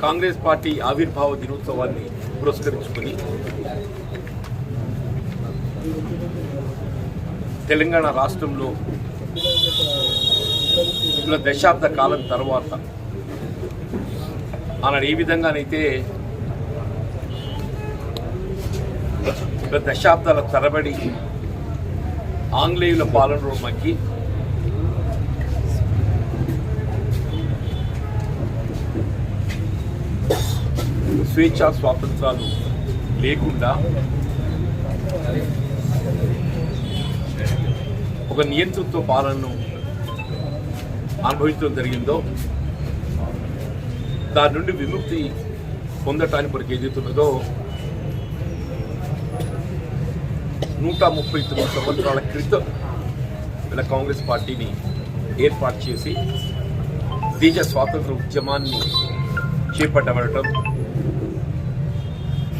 Congress party ఆవిర్భావ దినోత్సవాన్ని పురస్కరించుకుని తెలంగాణ రాష్ట్రంలో దశాబ్ద కాలం తర్వాత ఆనాడు ఏ విధంగానైతే దశాబ్దాల తరబడి ఆంగ్లేయుల పాలనలో మగ్గి స్వేచ్ఛా స్వాతంత్రాలు లేకుండా ఒక నియంతృత్వ పాలనను అనుభవించడం జరిగిందో దాని నుండి విముక్తి పొందటానికి కొరకు ఏదైతున్నదో 139 సంవత్సరాల క్రితం ఇలా కాంగ్రెస్ పార్టీని ఏర్పాటు చేసి దేశ స్వాతంత్ర ఉద్యమాన్ని చేపట్టబడటం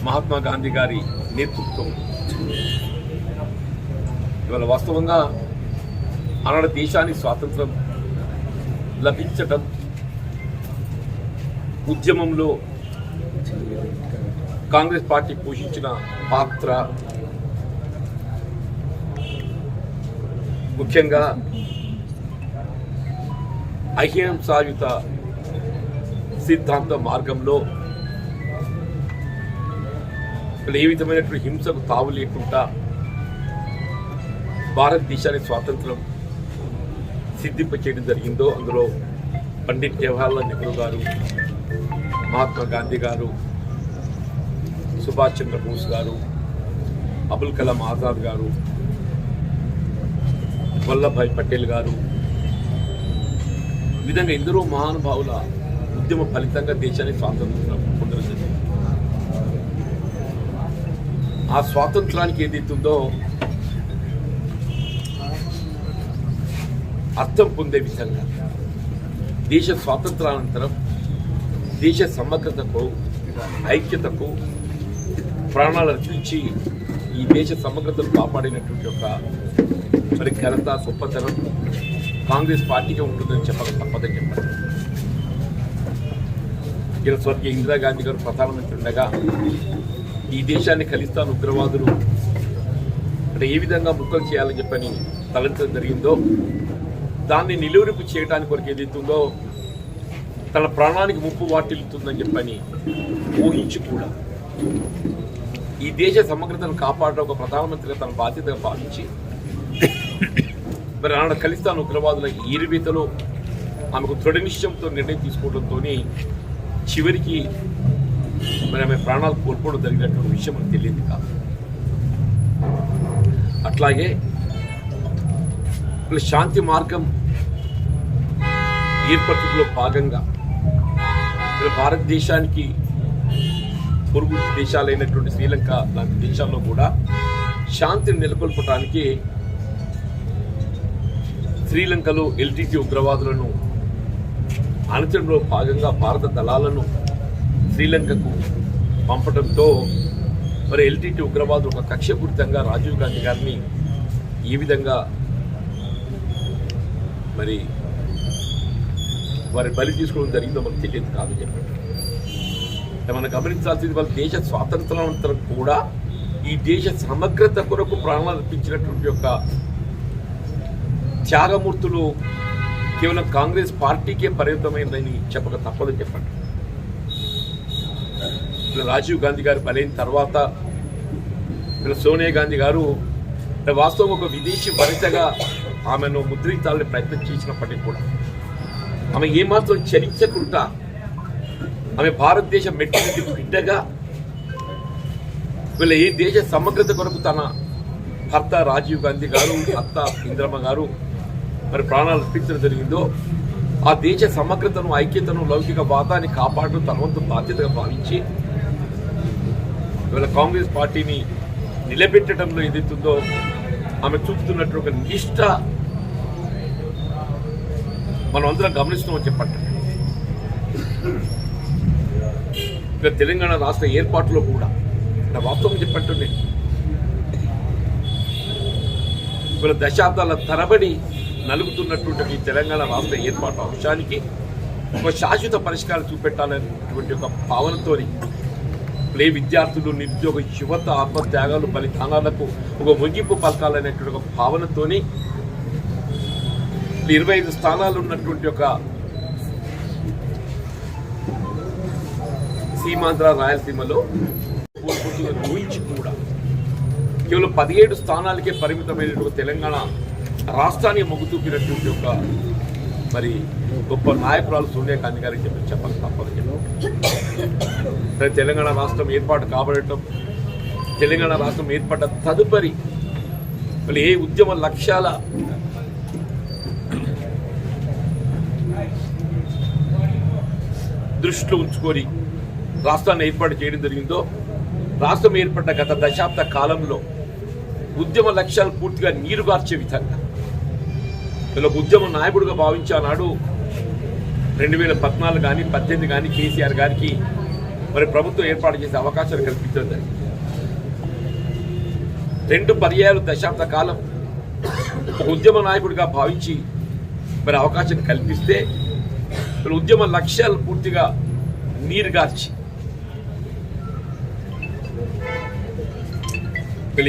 మహాత్మా గాంధీ గారి నేతృత్వం ఇవాళ వాస్తవంగా ఆనాడు దేశానికి స్వాతంత్రం లభించటం ఉద్యమంలో కాంగ్రెస్ పార్టీ పోషించిన పాత్ర ముఖ్యంగా అహింసాయుత సిద్ధాంత మార్గంలో ఏ విధమైనటువంటి హింసకు తావు లేకుండా భారతదేశానికి స్వాతంత్రం సిద్ధింపచేయడం జరిగిందో అందులో పండిట్ జవహర్లాల్ నెహ్రూ గారు, మహాత్మా గాంధీ గారు, సుభాష్ చంద్రబోస్ గారు, అబుల్ కలాం ఆజాద్ గారు, వల్లభాయ్ పటేల్ గారు, ఈ విధంగా ఎందరో మహానుభావుల ఉద్యమ ఫలితంగా దేశానికి స్వాతంత్రం పొందడం జరిగింది. ఆ స్వాతంత్రానికి ఏదైతుందో అర్థం పొందే విధంగా దేశ స్వాతంత్రానంతరం దేశ సమగ్రతకు, ఐక్యతకు ప్రాణాలు అర్పించి ఈ దేశ సమగ్రతను కాపాడినటువంటి ఒక మరి ఘనత, గొప్పతనం కాంగ్రెస్ పార్టీకి ఉంటుందని చెప్పక తప్పదని చెప్పారు. ఇలా స్వర్గీయ ఇందిరాగాంధీ గారు ప్రధానమంత్రి ఉండగా ఈ దేశాన్ని ఖలిస్తాన్ ఉగ్రవాదులు అంటే ఏ విధంగా ముక్కలు చేయాలని చెప్పని తలంచడం జరిగిందో దాన్ని నిలువరింపు చేయడానికి కొరకు ఏదైతుందో తన ప్రాణానికి ముప్పు వాటిల్లుతుందని చెప్పని ఊహించి కూడా ఈ దేశ సమగ్రతను కాపాడడం ఒక ప్రధానమంత్రిగా తన బాధ్యతగా భావించి మరి ఆనాడు ఖలిస్తాన్ ఉగ్రవాదుల ఈరివేతలో ఆమెకు దృఢ నిశ్చయంతో నిర్ణయం తీసుకోవడంతో చివరికి మరి ఆమె ప్రాణాలు కోల్పోవడం జరిగినటువంటి విషయం మనకు తెలియదు కాదు. అట్లాగే శాంతి మార్గం ఏర్పరచడంలో భాగంగా భారతదేశానికి పొరుగు దేశాలైనటువంటి శ్రీలంక లాంటి దేశాల్లో కూడా శాంతిని నెలకొల్పడానికి శ్రీలంకలో ఎల్టీటీ ఉగ్రవాదులను అణచడంలో భాగంగా భారత దళాలను శ్రీలంకకు పంపడంతో మరి ఎల్టీటీ ఉగ్రవాదులు ఒక కక్షపూరితంగా రాజీవ్ గాంధీ గారిని ఈ విధంగా మరి వారి బలి తీసుకోవడం జరిగిందో మనకు తెలియదు కాదు చెప్పండి. మనం గమనించాల్సింది వాళ్ళ దేశ స్వాతంత్రానంతరం కూడా ఈ దేశ సమగ్రత కొరకు ప్రాణాలు అర్పించినటువంటి యొక్క త్యాగమూర్తులు కేవలం కాంగ్రెస్ పార్టీకే పరిమితమైందని చెప్పక తప్పదని చెప్పండి. రాజీవ్ గాంధీ గారు బలైన తర్వాత సోనియా గాంధీ గారు వాస్తవం ఒక విదేశీ వనితగా ఆమెను ముద్రించాలని ప్రయత్నం చేసినప్పటికీ కూడా ఆమె ఏమాత్రం చలించకుండా ఆమె భారతదేశ మెట్టినటి బిడ్డగా వీళ్ళ ఈ దేశ సమగ్రత కొరకు తన భర్త రాజీవ్ గాంధీ గారు, అత్త ఇందిరమ్మ గారు మరి ప్రాణాలు అర్పించడం జరిగిందో ఆ దేశ సమగ్రతను, ఐక్యతను, లౌకిక వాదాన్ని కాపాడడం తన వంతు బాధ్యతగా భావించి ఇవాళ కాంగ్రెస్ పార్టీని నిలబెట్టడంలో ఏదైతుందో ఆమె చూపుతున్నట్టు ఒక నిష్ఠ మనం అందరం గమనిస్తున్నామని చెప్పండి. ఇక తెలంగాణ రాష్ట్ర ఏర్పాటులో కూడా వాస్తవం చెప్పండి ఇవాళ దశాబ్దాల తరబడి నలుగుతున్నటువంటి తెలంగాణ రాష్ట్ర ఏర్పాటు అంశానికి ఒక శాశ్వత పరిష్కారం చూపెట్టాలనేటువంటి ఒక భావనతోని విద్యార్థులు, నిరుద్యోగ యువత ఆత్మత్యాగాలు, బలిదానాలకు ఒక ముగింపు పలకాలనేటువంటి ఒక భావనతోని 25 స్థానాలు ఉన్నటువంటి ఒక సీమాంధ్ర రాయలసీమలో ఊహించి కూడా కేవలం 17 స్థానాలకే పరిమితమైనటువంటి తెలంగాణ రాష్ట్రాన్ని మొగ్గుతూపినటువంటి ఒక మరి గొప్ప నాయకురాలు సోనియా గాంధీ గారికి చెప్పాలి తప్పదు. తెలంగాణ రాష్ట్రం ఏర్పాటు కాబడటం, తెలంగాణ రాష్ట్రం ఏర్పడ్డ తదుపరి మళ్ళీ ఏ ఉద్యమ లక్ష్యాల దృష్టిలో ఉంచుకొని రాష్ట్రాన్ని ఏర్పాటు చేయడం జరిగిందో, రాష్ట్రం ఏర్పడ్డ గత దశాబ్ద కాలంలో ఉద్యమ లక్ష్యాలు పూర్తిగా నీరుగార్చే విధంగా వీళ్ళకు ఉద్యమ నాయకుడిగా భావించానాడు 2014 కానీ 18 కానీ కేసీఆర్ గారికి మరి ప్రభుత్వం ఏర్పాటు చేసే అవకాశాలు కల్పించడం. 2 పర్యాయాలు దశాబ్ద కాలం ఒక ఉద్యమ నాయకుడిగా భావించి మరి అవకాశం కల్పిస్తే ఉద్యమ లక్ష్యాలు పూర్తిగా నీరుగార్చి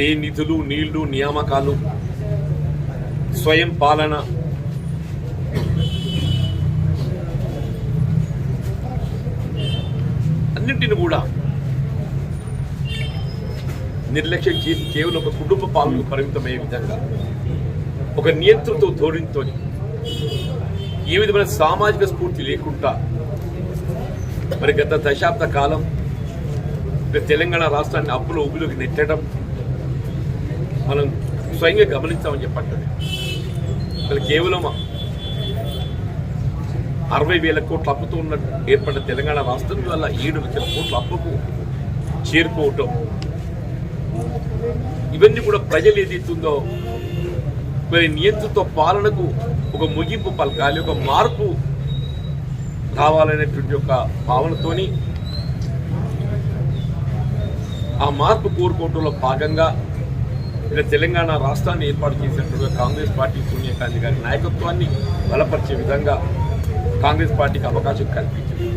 ఏ నిధులు, నీళ్లు, నియామకాలు, స్వయం పాలన, అన్నింటిని కూడా నిర్లక్ష్యం చేసి కేవలం ఒక కుటుంబ పాలనకు పరిమితమయ్యే విధంగా ఒక నియంతృత్వ ధోరణితో ఏ విధమైన సామాజిక స్ఫూర్తి లేకుండా మరి గత దశాబ్ద కాలం తెలంగాణ రాష్ట్రాన్ని అప్పుల ఊబిలోకి నెట్టడం మనం స్వయంగా గమనించామని చెప్పండి. మరి కేవలం 60,000 కోట్ల అప్పుతో ఉన్న ఏర్పడిన తెలంగాణ రాష్ట్రం వల్ల 7 లక్షల కోట్ల అప్పుకు చేరుకోవటం, ఇవన్నీ కూడా ప్రజలు ఏదైతుందో మరి నియంత్రిత పాలనకు ఒక ముగింపు పలకాలి, ఒక మార్పు కావాలనేటువంటి ఒక భావనతోని ఆ మార్పు కోరుకోవటంలో భాగంగా తెలంగాణ రాష్ట్రాన్ని ఏర్పాటు చేసినట్టుగా కాంగ్రెస్ పార్టీ సోనియా గాంధీ గారి నాయకత్వాన్ని బలపరిచే విధంగా కాంగ్రెస్ పార్టీకి అవకాశం కల్పించింది.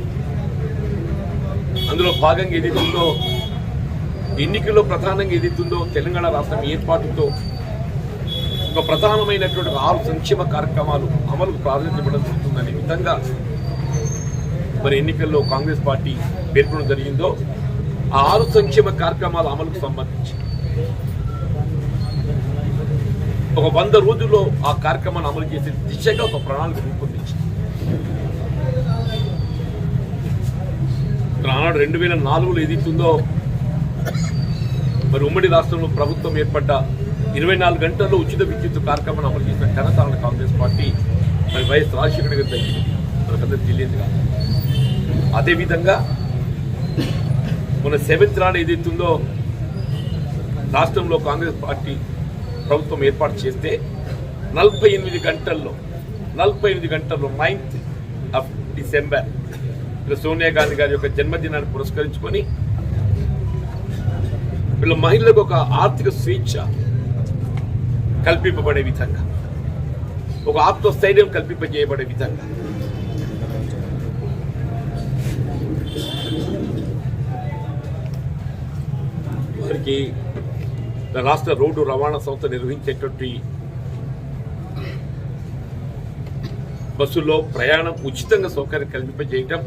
అందులో భాగంగా ఏదైతుందో ఎన్నికల్లో ప్రధానంగా ఏదైతుందో తెలంగాణ రాష్ట్రం ఏర్పాటుతో ఒక ప్రధానమైనటువంటి 6 సంక్షేమ కార్యక్రమాలు అమలుకు ప్రాధాన్యత ఇవ్వడం జరుగుతుందనే విధంగా మరి ఎన్నికల్లో కాంగ్రెస్ పార్టీ పేర్కొనడం జరిగిందో ఆ 6 సంక్షేమ కార్యక్రమాల అమలుకు సంబంధించి ఒక 100 రోజుల్లో ఆ కార్యక్రమాన్ని అమలు చేసే దిశగా ఒక ప్రణాళిక రూపొందించింది. ఆనాడు 2004లో ఏదైతుందో మరి ఉమ్మడి రాష్ట్రంలో ప్రభుత్వం ఏర్పడ్డ 24 గంటల్లో ఉచిత విద్యుత్ కార్యక్రమాన్ని అమలు చేసిన ఘనత కాంగ్రెస్ పార్టీ మరి వైఎస్ రాజశేఖర గారి తగ్గింది, మనకందరూ తెలియదు కాదు. అదేవిధంగా మన 7th నాడు ఏదైతుందో రాష్ట్రంలో కాంగ్రెస్ పార్టీ ప్రభుత్వం ఏర్పాటు చేస్తే 48 గంటల్లో 9th of December Sonia Gandhi గారి యొక్క జన్మదినాన్ని పురస్కరించుకొని వీళ్ళ మహిళలకు ఒక ఆర్థిక స్వేచ్ఛ కల్పింపబడే విధంగా, ఒక ఆత్మస్థైర్యం కల్పింపజేయబడే విధంగా వారికి రాష్ట్ర రోడ్డు రవాణా సంస్థ నిర్వహించేటువంటి బస్సుల్లో ప్రయాణం ఉచితంగా సౌకర్యం కల్పింపజేయటం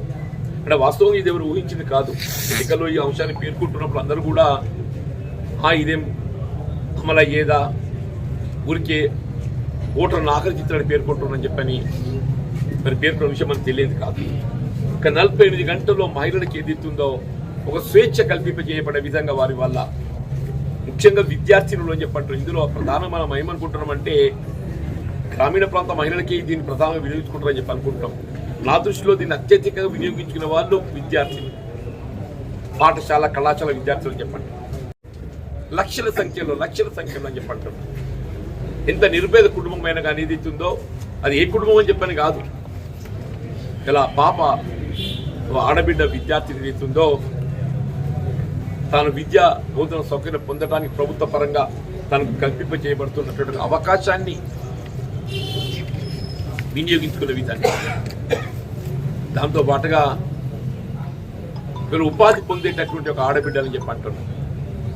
అంటే వాస్తవంగా ఇది ఎవరు ఊహించింది కాదు. ఎన్నికల్లో ఈ అంశాన్ని పేర్కొంటున్నప్పుడు అందరూ కూడా ఇదేం అమలయ్యేదా, ఊరికే ఓటర్ను ఆకర్షించడానికి పేర్కొంటున్నారని చెప్పని మరి పేర్కొన్న విషయం మనకు తెలియదు కాదు. ఒక 48 గంటల్లో మహిళలకు ఏదైతుందో ఒక స్వేచ్ఛ కల్పింపజేయబడే విధంగా వారి వల్ల ముఖ్యంగా విద్యార్థినులు అని చెప్పంటారు. ఇందులో ప్రధానంగా మనం ఏమనుకుంటున్నామంటే గ్రామీణ ప్రాంత మహిళలకి దీన్ని ప్రధానంగా వినియోగించుకుంటారని చెప్పి అనుకుంటాం. నా దృష్టిలో దీన్ని అత్యధికంగా వినియోగించుకునే వాళ్ళు విద్యార్థులు, పాఠశాల కళాశాల విద్యార్థులు చెప్పండి. లక్షల సంఖ్యలో అని చెప్పంటారు. ఎంత నిరుపేద కుటుంబం అయినా కానీ ఏదైతుందో అది ఏ కుటుంబం అని చెప్పని కాదు, ఇలా పాప ఆడబిడ్డ విద్యార్థి ఏదైతుందో తాను విద్యా బోధన సౌకర్యం పొందడానికి ప్రభుత్వ పరంగా తనకు కల్పింపజేయబడుతున్నటువంటి అవకాశాన్ని వినియోగించుకునే విధంగా దాంతో పాటుగా వీళ్ళు ఉపాధి పొందేటటువంటి ఒక ఆడబిడ్డలని చెప్పి అంటున్నారు.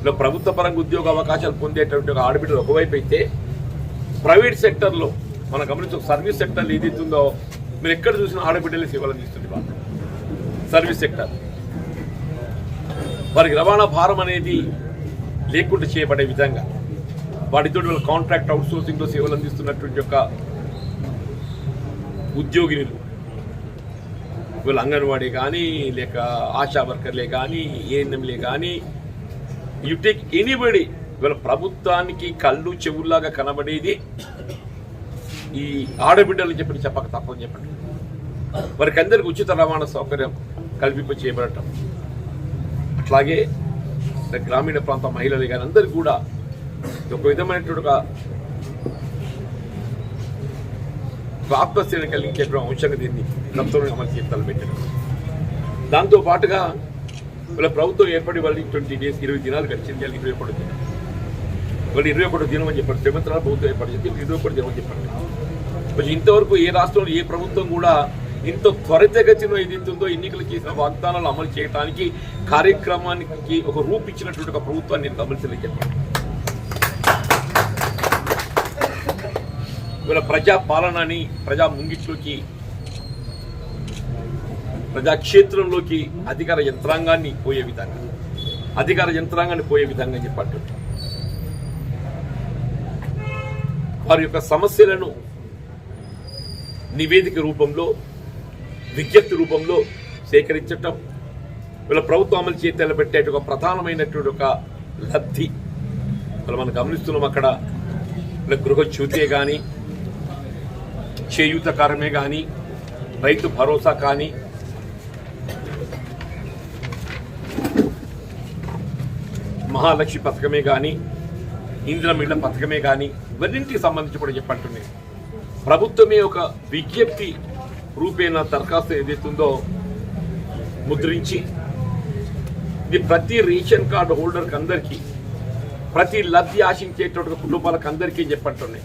ఇలా ప్రభుత్వ పరంగా ఉద్యోగ అవకాశాలు పొందేటటువంటి ఒక ఆడబిడ్డలు ఒకవైపు అయితే, ప్రైవేట్ సెక్టర్లో మనం గమనించే సర్వీస్ సెక్టర్లు ఏదైతుందో మీరు ఎక్కడ చూసిన ఆడబిడ్డలే సేవలు అందిస్తుంది. వాళ్ళు సర్వీస్ సెక్టర్ వారికి రవాణా భారం అనేది లేకుండా చేయబడే విధంగా వాటితో వాళ్ళు కాంట్రాక్ట్ అవుట్సోర్సింగ్లో సేవలు అందిస్తున్నటువంటి యొక్క ఉద్యోగినులు, వీళ్ళు అంగన్వాడీ కానీ లేక ఆశా వర్కర్లే కానీ ఏఎన్ఎంలే కానీ, యు టేక్ ఎనీబడి, వీళ్ళ ప్రభుత్వానికి కళ్ళు చెవుల్లాగా కనబడేది ఈ ఆడబిడ్డలు చెప్పక తప్పని చెప్పండి. వారికి అందరికీ ఉచిత రవాణా సౌకర్యం కల్పింప చేయబడటం, అట్లాగే గ్రామీణ ప్రాంత మహిళలు కానీ అందరికీ కూడా ఒక విధమైనటువంటి ఒక ఆత్మశ్రేణి కలిగించే అంశంగా దీన్ని ప్రభుత్వం అమలు చేస్తాలు పెట్టడం. దాంతో పాటుగా వీళ్ళ ప్రభుత్వం ఏర్పడి వాళ్ళు 20 days 20 దినాలు గడిచింది. 21 దినం వాళ్ళు 21 దినం అని చెప్పారు. సంవత్సరాలు ప్రభుత్వం ఏర్పాటు చేసి 21 దినం అని చెప్పండి. కొంచెం ఇంతవరకు ఏ రాష్ట్రంలో ఏ ప్రభుత్వం కూడా ఇంత త్వరితగతిలో ఏదైతుందో ఎన్నికలు చేసిన వాగ్దానాలు అమలు చేయడానికి కార్యక్రమానికి ఒక రూపిచ్చినటువంటి ఒక ప్రభుత్వాన్ని నేను గమనించలేదు చెప్పండి. వీళ్ళ ప్రజా పాలనని ప్రజా ముంగిట్లోకి, ప్రజాక్షేత్రంలోకి అధికార యంత్రాంగాన్ని పోయే విధంగా చెప్పట్టు వారి యొక్క సమస్యలను నివేదిక రూపంలో, విజ్ఞప్తి రూపంలో సేకరించటం, వీళ్ళ ప్రభుత్వం అమలు చేతి పెట్టే ఒక ప్రధానమైనటువంటి ఒక లబ్ధి మనం గమనిస్తున్నాం. అక్కడ వీళ్ళ గృహజ్యోతే కానీ, చేయూత కార్యమే కానీ, రైతు భరోసా కానీ, మహాలక్ష్మి పథకమే కానీ, ఇందిరమ్మ ఇళ్ల పథకమే కానీ, ఇవన్నింటికి సంబంధించి కూడా చెప్పంటున్నాయి. ప్రభుత్వమే ఒక విజ్ఞప్తి రూపేణ దరఖాస్తు ఏదైతుందో ముద్రించి ఇది ప్రతి రేషన్ కార్డు హోల్డర్కి అందరికీ, ప్రతి లబ్ధి ఆశించేటువంటి కుటుంబాలకు అందరికీ చెప్పంటున్నాయి.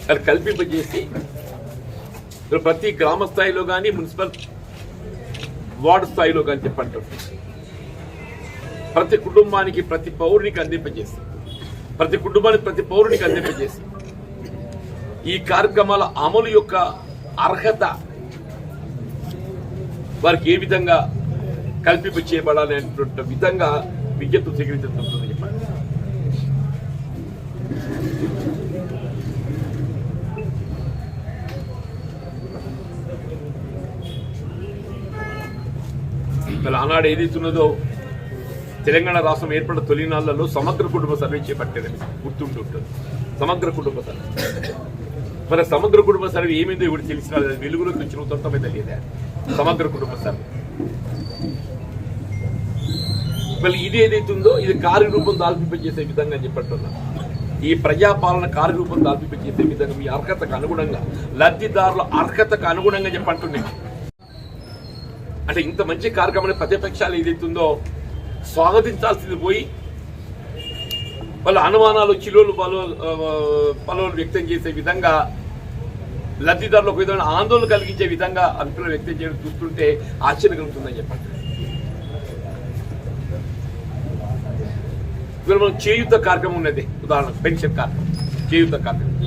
అది కల్పింపజేసి ప్రతి గ్రామ స్థాయిలో కానీ, మున్సిపల్ వార్డు స్థాయిలో కానీ చెప్పంటున్నాయి. ప్రతి కుటుంబానికి, ప్రతి పౌరునికి అందింపజేసి, ప్రతి పౌరునికి అందింపజేసి ఈ కార్యక్రమాల అమలు యొక్క అర్హత వారికి ఏ విధంగా కల్పింప చేయబడాలనేటువంటి విధంగా విజ్ఞప్తులు స్వీకరించబడుతుందని చెప్పండి. ఆనాడు ఏదైతున్నదో తెలంగాణ రాష్ట్రం ఏర్పడిన తొలినాళ్లలో సమగ్ర కుటుంబ సర్వే చేపట్టేదని గుర్తుంటుంటుంది. సమగ్ర కుటుంబ సర్వే, మరి సమగ్ర కుటుంబ సర్వే ఏమైందో ఇప్పుడు తెలిసిన వెలుగులోకి వచ్చిన తొంతమే తెలియదా సమగ్ర కుటుంబ సర్వే. మళ్ళీ ఇది ఏదైతుందో ఇది కార్యరూపం దాల్పింపజేసే విధంగా చెప్పట్టున్నా. ఈ ప్రజాపాలన కార్యరూపం దాల్పింపజేసే విధంగా మీ అర్హతకు అనుగుణంగా, లబ్ధిదారుల అర్హతకు అనుగుణంగా చెప్పంటున్నాయి. అంటే ఇంత మంచి కార్యక్రమాన్ని ప్రతిపక్షాలు ఏదైతుందో స్వాగతించాల్సింది పోయి వాళ్ళ అనుమానాలు, చిలువలు పలువులు వ్యక్తం చేసే విధంగా, లబ్ధిదారులకు విధంగా ఆందోళన కలిగించే విధంగా అభిప్రాయం వ్యక్తం చేయడం చూస్తుంటే ఆశ్చర్యం కలుగుతుందని చెప్పండి. ఇవాళ మనం చేయూత కార్యక్రమం ఉన్నది, ఉదాహరణ పెన్షన్ కార్యక్రమం, చేయూత కార్యక్రమం.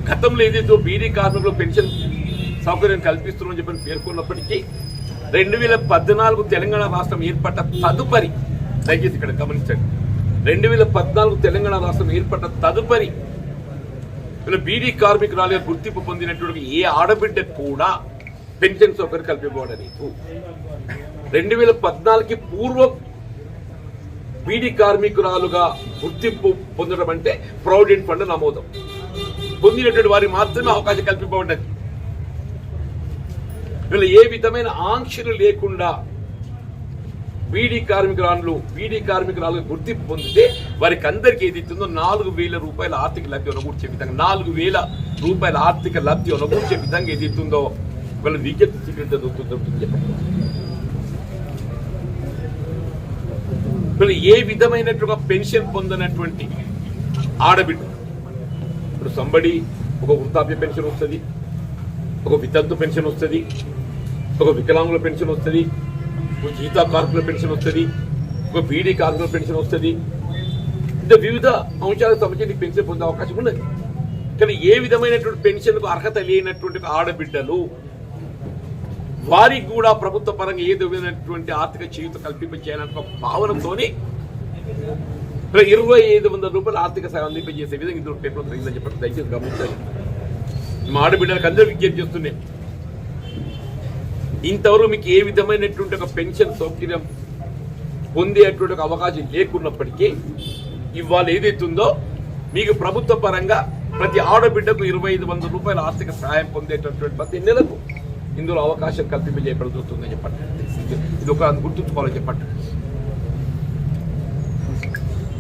గతంలో ఏదైతే బీడీ కార్మికులు పెన్షన్ సౌకర్యం కల్పిస్తున్నామని చెప్పని పేర్కొన్నప్పటికీ 2014 తెలంగాణ రాష్ట్రం ఏర్పడ్డ తదుపరి, దయచేసి ఇక్కడ గమనించండి, 2014 తెలంగాణ రాష్ట్రం ఏర్పడ్డ తదుపరి ఇలా బీడీ కార్మికురాలుగా గుర్తింపు పొందినటువంటి ఏ ఆడబిడ్డ కూడా పెన్షన్ సౌకర్యం కల్పించబడలేదు. 2014కి పూర్వం బీడీ కార్మికురాలుగా గుర్తింపు పొందడం అంటే ప్రావిడెంట్ ఫండ్ నమోదం పొందినటువంటి వారికి మాత్రమే అవకాశం కల్పించబడ్డది. వీళ్ళు ఏ విధమైన ఆంక్షలు లేకుండా బీడీ కార్మికురాలు గుర్తింపు పొందితే వారికి అందరికీ ఏది ఇస్తుందో 4,000 రూపాయల ఆర్థిక లబ్ధి అనుకూర్చే విధంగా, 4,000 రూపాయల ఆర్థిక లబ్ధి అనుకూర్చే విధంగా ఏది ఇస్తుందో వీళ్ళ విజ్ఞప్తి స్వీకరించదొరుకుతుంది చెప్పండి. వీళ్ళు ఏ విధమైనటువంటి పెన్షన్ పొందినటువంటి ఆడబిడ్డ, ఇప్పుడు సంబడి ఒక వృద్ధాప్య పెన్షన్ వస్తుంది, ఒక వితంతు పెన్షన్ వస్తుంది, ఒక వికలాంగుల పెన్షన్ వస్తుంది, ఒక గీతా కార్మికుల పెన్షన్ వస్తుంది, ఒక బీడీ కార్మికుల పెన్షన్ వస్తుంది. ఇంకా వివిధ అంశాలకు సంబంధించి పెన్షన్ పొందే అవకాశం ఉన్నది. కానీ ఏ విధమైనటువంటి పెన్షన్కు అర్హత లేనటువంటి ఆడబిడ్డలు వారికి కూడా ప్రభుత్వ పరంగా ఏ విధమైనటువంటి ఆర్థిక చేయూత కల్పించేయాలనే ఒక భావనతోని 2500 రూపాయలు ఆర్థిక సాయం అందింపజేసే విధంగా ఇందులో పేపర్ అయిందని చెప్పండి. దయచేసి గమనించాలి. మా ఆడబిడ్డలకు అందరూ విజ్ఞప్తి చేస్తున్నాయి. ఇంతవరకు మీకు ఏ విధమైనటువంటి ఒక పెన్షన్ సౌకర్యం పొందేటువంటి ఒక అవకాశం లేకున్నప్పటికీ ఇవాళ ఏదైతుందో మీకు ప్రభుత్వ పరంగా ప్రతి ఆడబిడ్డకు 2500 రూపాయల ఆర్థిక సహాయం పొందేటటువంటి ప్రతి నెలకు ఇందులో అవకాశం కల్పింపజేయబడుతుందని చెప్పండి. ఇది ఒక గుర్తుంచుకోవాలని చెప్పండి.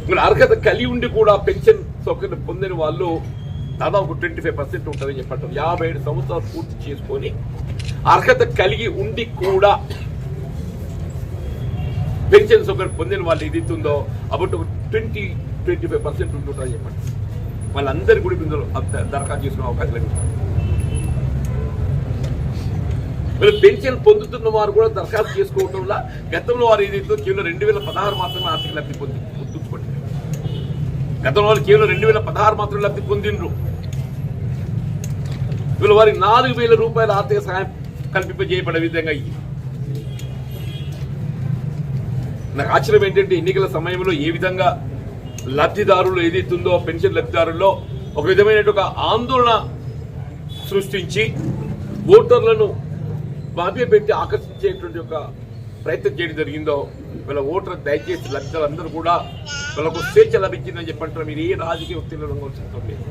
మీరు అర్హత కలిగి ఉండి కూడా పెన్షన్ సౌకర్యం పొందిన వాళ్ళు దాదాపు 25% ఉంటుందని చెప్పండి. 57 సంవత్సరాలు పూర్తి చేసుకొని అర్హత కలిగి ఉండి కూడా పెన్షన్ సౌకర్యం పొందిన వాళ్ళు ఏదైతుందో అబౌట్ 20-25% ఉంటుందని చెప్పండి. వాళ్ళందరూ కూడా ఇందులో దరఖాస్తు చేసుకునే అవకాశం లభిస్తుంది. వీళ్ళు పెన్షన్ పొందుతున్న వారు కూడా దరఖాస్తు చేసుకోవటం వల్ల గతంలో వారు ఏదైతే కేవలం 2016 మాత్రమే ఆర్థిక లబ్ధి పొంది గుర్తుంచుకోండి. గతంలో వాళ్ళు కేవలం 2016 మాత్రమే లబ్ధి పొందిండ్రు. వీళ్ళు వారికి 4000 రూపాయల ఆర్థిక సహాయం కల్పింపజేయబడే విధంగా అయ్యి నాకు ఆశ్చర్యం ఏంటంటే ఎన్నికల సమయంలో ఏ విధంగా లబ్ధిదారులు ఏదైతుందో పెన్షన్ లబ్ధిదారుల్లో ఒక విధమైన ఒక ఆందోళన సృష్టించి ఓటర్లను మభ్యపెట్టి ఆకర్షించేటువంటి ఒక ప్రయత్నం చేయడం జరిగిందో వీళ్ళ ఓటర్ దయచేసి లబ్ధిదారులందరూ కూడా వీళ్ళకు స్వేచ్ఛ లభించిందని చెప్పంటారు. మీరు ఏ రాజకీయ ఒత్తిడిలో లొంగవలసిన అవసరం లేదు.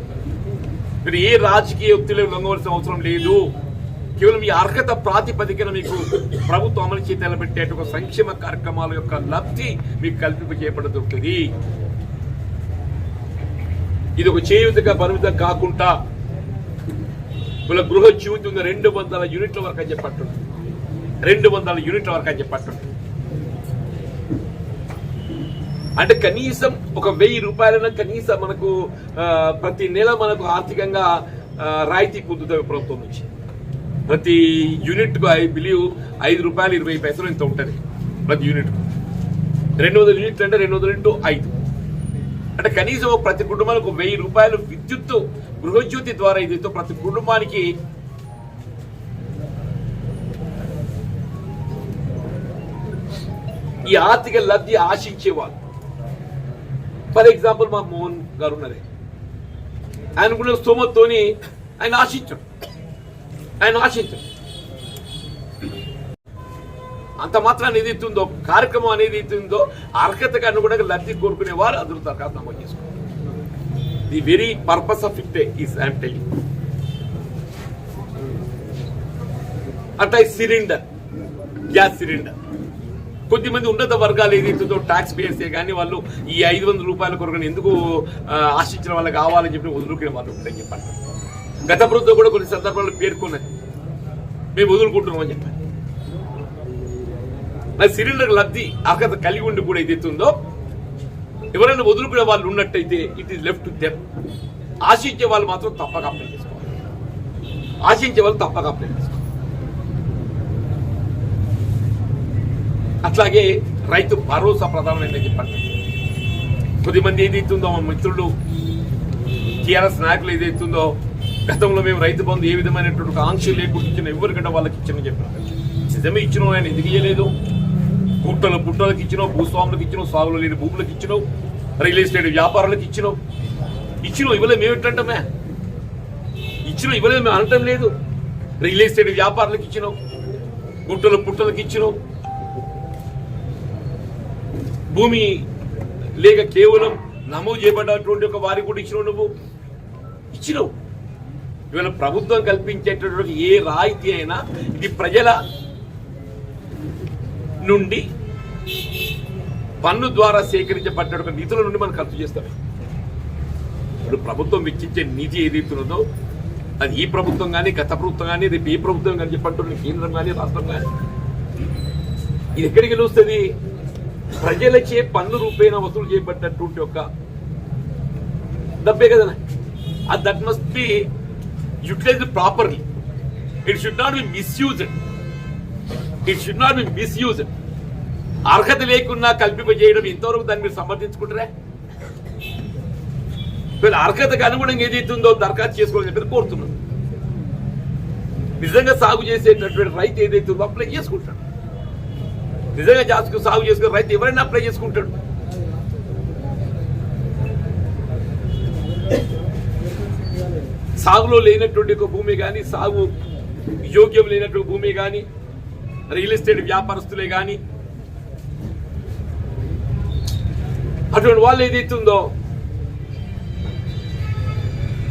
మీరు ఏ రాజకీయ ఒత్తిడిలో లొంగవలసిన అవసరం లేదు. కేవలం ఈ అర్హత ప్రాతిపదికన మీకు ప్రభుత్వం అమలు చేతి పెట్టే ఒక సంక్షేమ కార్యక్రమాల యొక్క లబ్ధి మీకు కల్పింపజేయబడుతుంది. ఇది ఒక చేయూతగా పరిమితం కాకుండా వీళ్ళ గృహ జీవితం 200 యూనిట్ల వరకు అని చెప్పట్టుంది. 200 యూనిట్ల వరకు అని చెప్పట్టుంది. అంటే కనీసం ఒక 1000 రూపాయలైనా కనీసం మనకు ప్రతి నెల మనకు ఆర్థికంగా రాయితీ పొందుతుంది ప్రభుత్వం నుంచి. ప్రతి యూనిట్కు ఐ బిలీవ్ ₹5.20 ఇంత ఉంటుంది ప్రతి యూనిట్కు. 200 యూనిట్లు అంటే 200 × 5 అంటే కనీసం ప్రతి కుటుంబానికి 1000 రూపాయలు విద్యుత్ గృహజ్యోతి ద్వారా ఇదితో ప్రతి కుటుంబానికి ఈ ఆర్థిక లబ్ధి ఆశించేవాళ్ళు. ఫర్ ఎగ్జాంపుల్ మా మోహన్ గారు ఉన్నారే, ఆయనకున్న స్తోమతోని ఆయన ఆశించారు. అంత మాత్రాన్ని ఏదైతే ఉందో కార్యక్రమం అనేది ఉందో అర్హతగా అనుగుణంగా లబ్ధి కోరుకునే వారు అందరూ దరఖాస్తు నమోదు చేసుకోవాలి. The very purpose of it is I'm telling. అట్లా సిలిండర్, గ్యాస్ సిలిండర్ కొద్దిమంది ఉన్నత వర్గాలు ఏదైతుందో ట్యాక్స్ పేయర్సే కానీ వాళ్ళు ఈ 500 రూపాయల కొరకు ఎందుకు ఆశించిన వాళ్ళు కావాలని చెప్పి వదులుకునే వాళ్ళు ఉంటాయని చెప్పండి. గత ప్రభుత్వం కూడా కొన్ని సందర్భాల్లో పేర్కొన్నది, మేము వదులుకుంటున్నామని చెప్పారు. సిలిండర్ లబ్ధి అర్హత కలిగి ఉండి కూడా ఏదైతుందో ఎవరైనా వదులుకునే వాళ్ళు ఉన్నట్టయితే it is left to them. ఆశించే వాళ్ళు మాత్రం తప్పక అప్లై చేసుకోవాలి. అట్లాగే రైతు భరోసా ప్రధానమైందని చెప్పండి. కొద్దిమంది ఏదైతుందో మా మిత్రులు టీఆర్ఎస్ నాయకులు ఏదైతుందో గతంలో మేము రైతు బంధు ఏ విధమైనటువంటి ఆంక్షలు లేకుండా ఇచ్చిన ఎవరికంటే వాళ్ళకి ఇచ్చిన చెప్పారు. నిజమే ఇచ్చినావు, ఆయన ఎందుకు ఇయ్యలేదు? పుట్టలకు ఇచ్చినావు, భూస్వాములకు ఇచ్చినావు, సాగులో లేని భూములకు ఇచ్చినావు, రియల్ ఎస్టేట్ వ్యాపారులకు ఇచ్చినావు. ఇవ్వలేదు మేము ఏంటంటామే, ఇవ్వలేదు మేము అనటం లేదు. రియల్ ఎస్టేట్ వ్యాపారులకు ఇచ్చినావు, పుట్టలకు ఇచ్చినావు, భూమి లేక కేవలం నమోదు చేయబడ్డటువంటి ఒక వారికి కూడా ఇచ్చినావు. ఇవాళ ప్రభుత్వం కల్పించేటటువంటి ఏ రాయితీ అయినా ఇది ప్రజల నుండి పన్ను ద్వారా సేకరించబడ్డ ఒక నిధుల నుండి మనం ఖర్చు చేస్తాం. ఇప్పుడు ప్రభుత్వం వెచ్చించే నిధి ఏదైతున్నదో అది ఈ ప్రభుత్వం కానీ గత ప్రభుత్వం కానీ రేపు ఏ ప్రభుత్వం కానీ చెప్పంటున్న కేంద్రం కానీ రాష్ట్రం కానీ ఇది ఎక్కడికి వెళ్ళొస్తుంది? ప్రజలచే పన్ను రూపేణ వసూలు చేయబడ్డటువంటి ఒక డబ్బే కదా. That must be utilised properly. It should not be misused. It should not be misused. అర్హత లేకున్నా కల్పింపజేయడం ఇంతవరకు దాన్ని మీరు సమర్థించుకుంటారా? అర్హతకు అనుగుణంగా ఏదైతుందో దరఖాస్తు చేసుకోవాలని చెప్పి కోరుతున్నాను. నిజంగా సాగు చేసేటటువంటి రైతు ఏదైతుందో అప్లై చేసుకుంటాడు. నిజంగా సాగు చేసుకునే రైతు ఎవరైనా అప్లై చేసుకుంటాడు. సాగులో లేనటువంటి ఒక భూమి కానీ, సాగు యోగ్యం లేనటువంటి భూమి కానీ, రియల్ ఎస్టేట్ వ్యాపారస్తులే కానీ అటువంటి వాళ్ళు ఏదైతుందో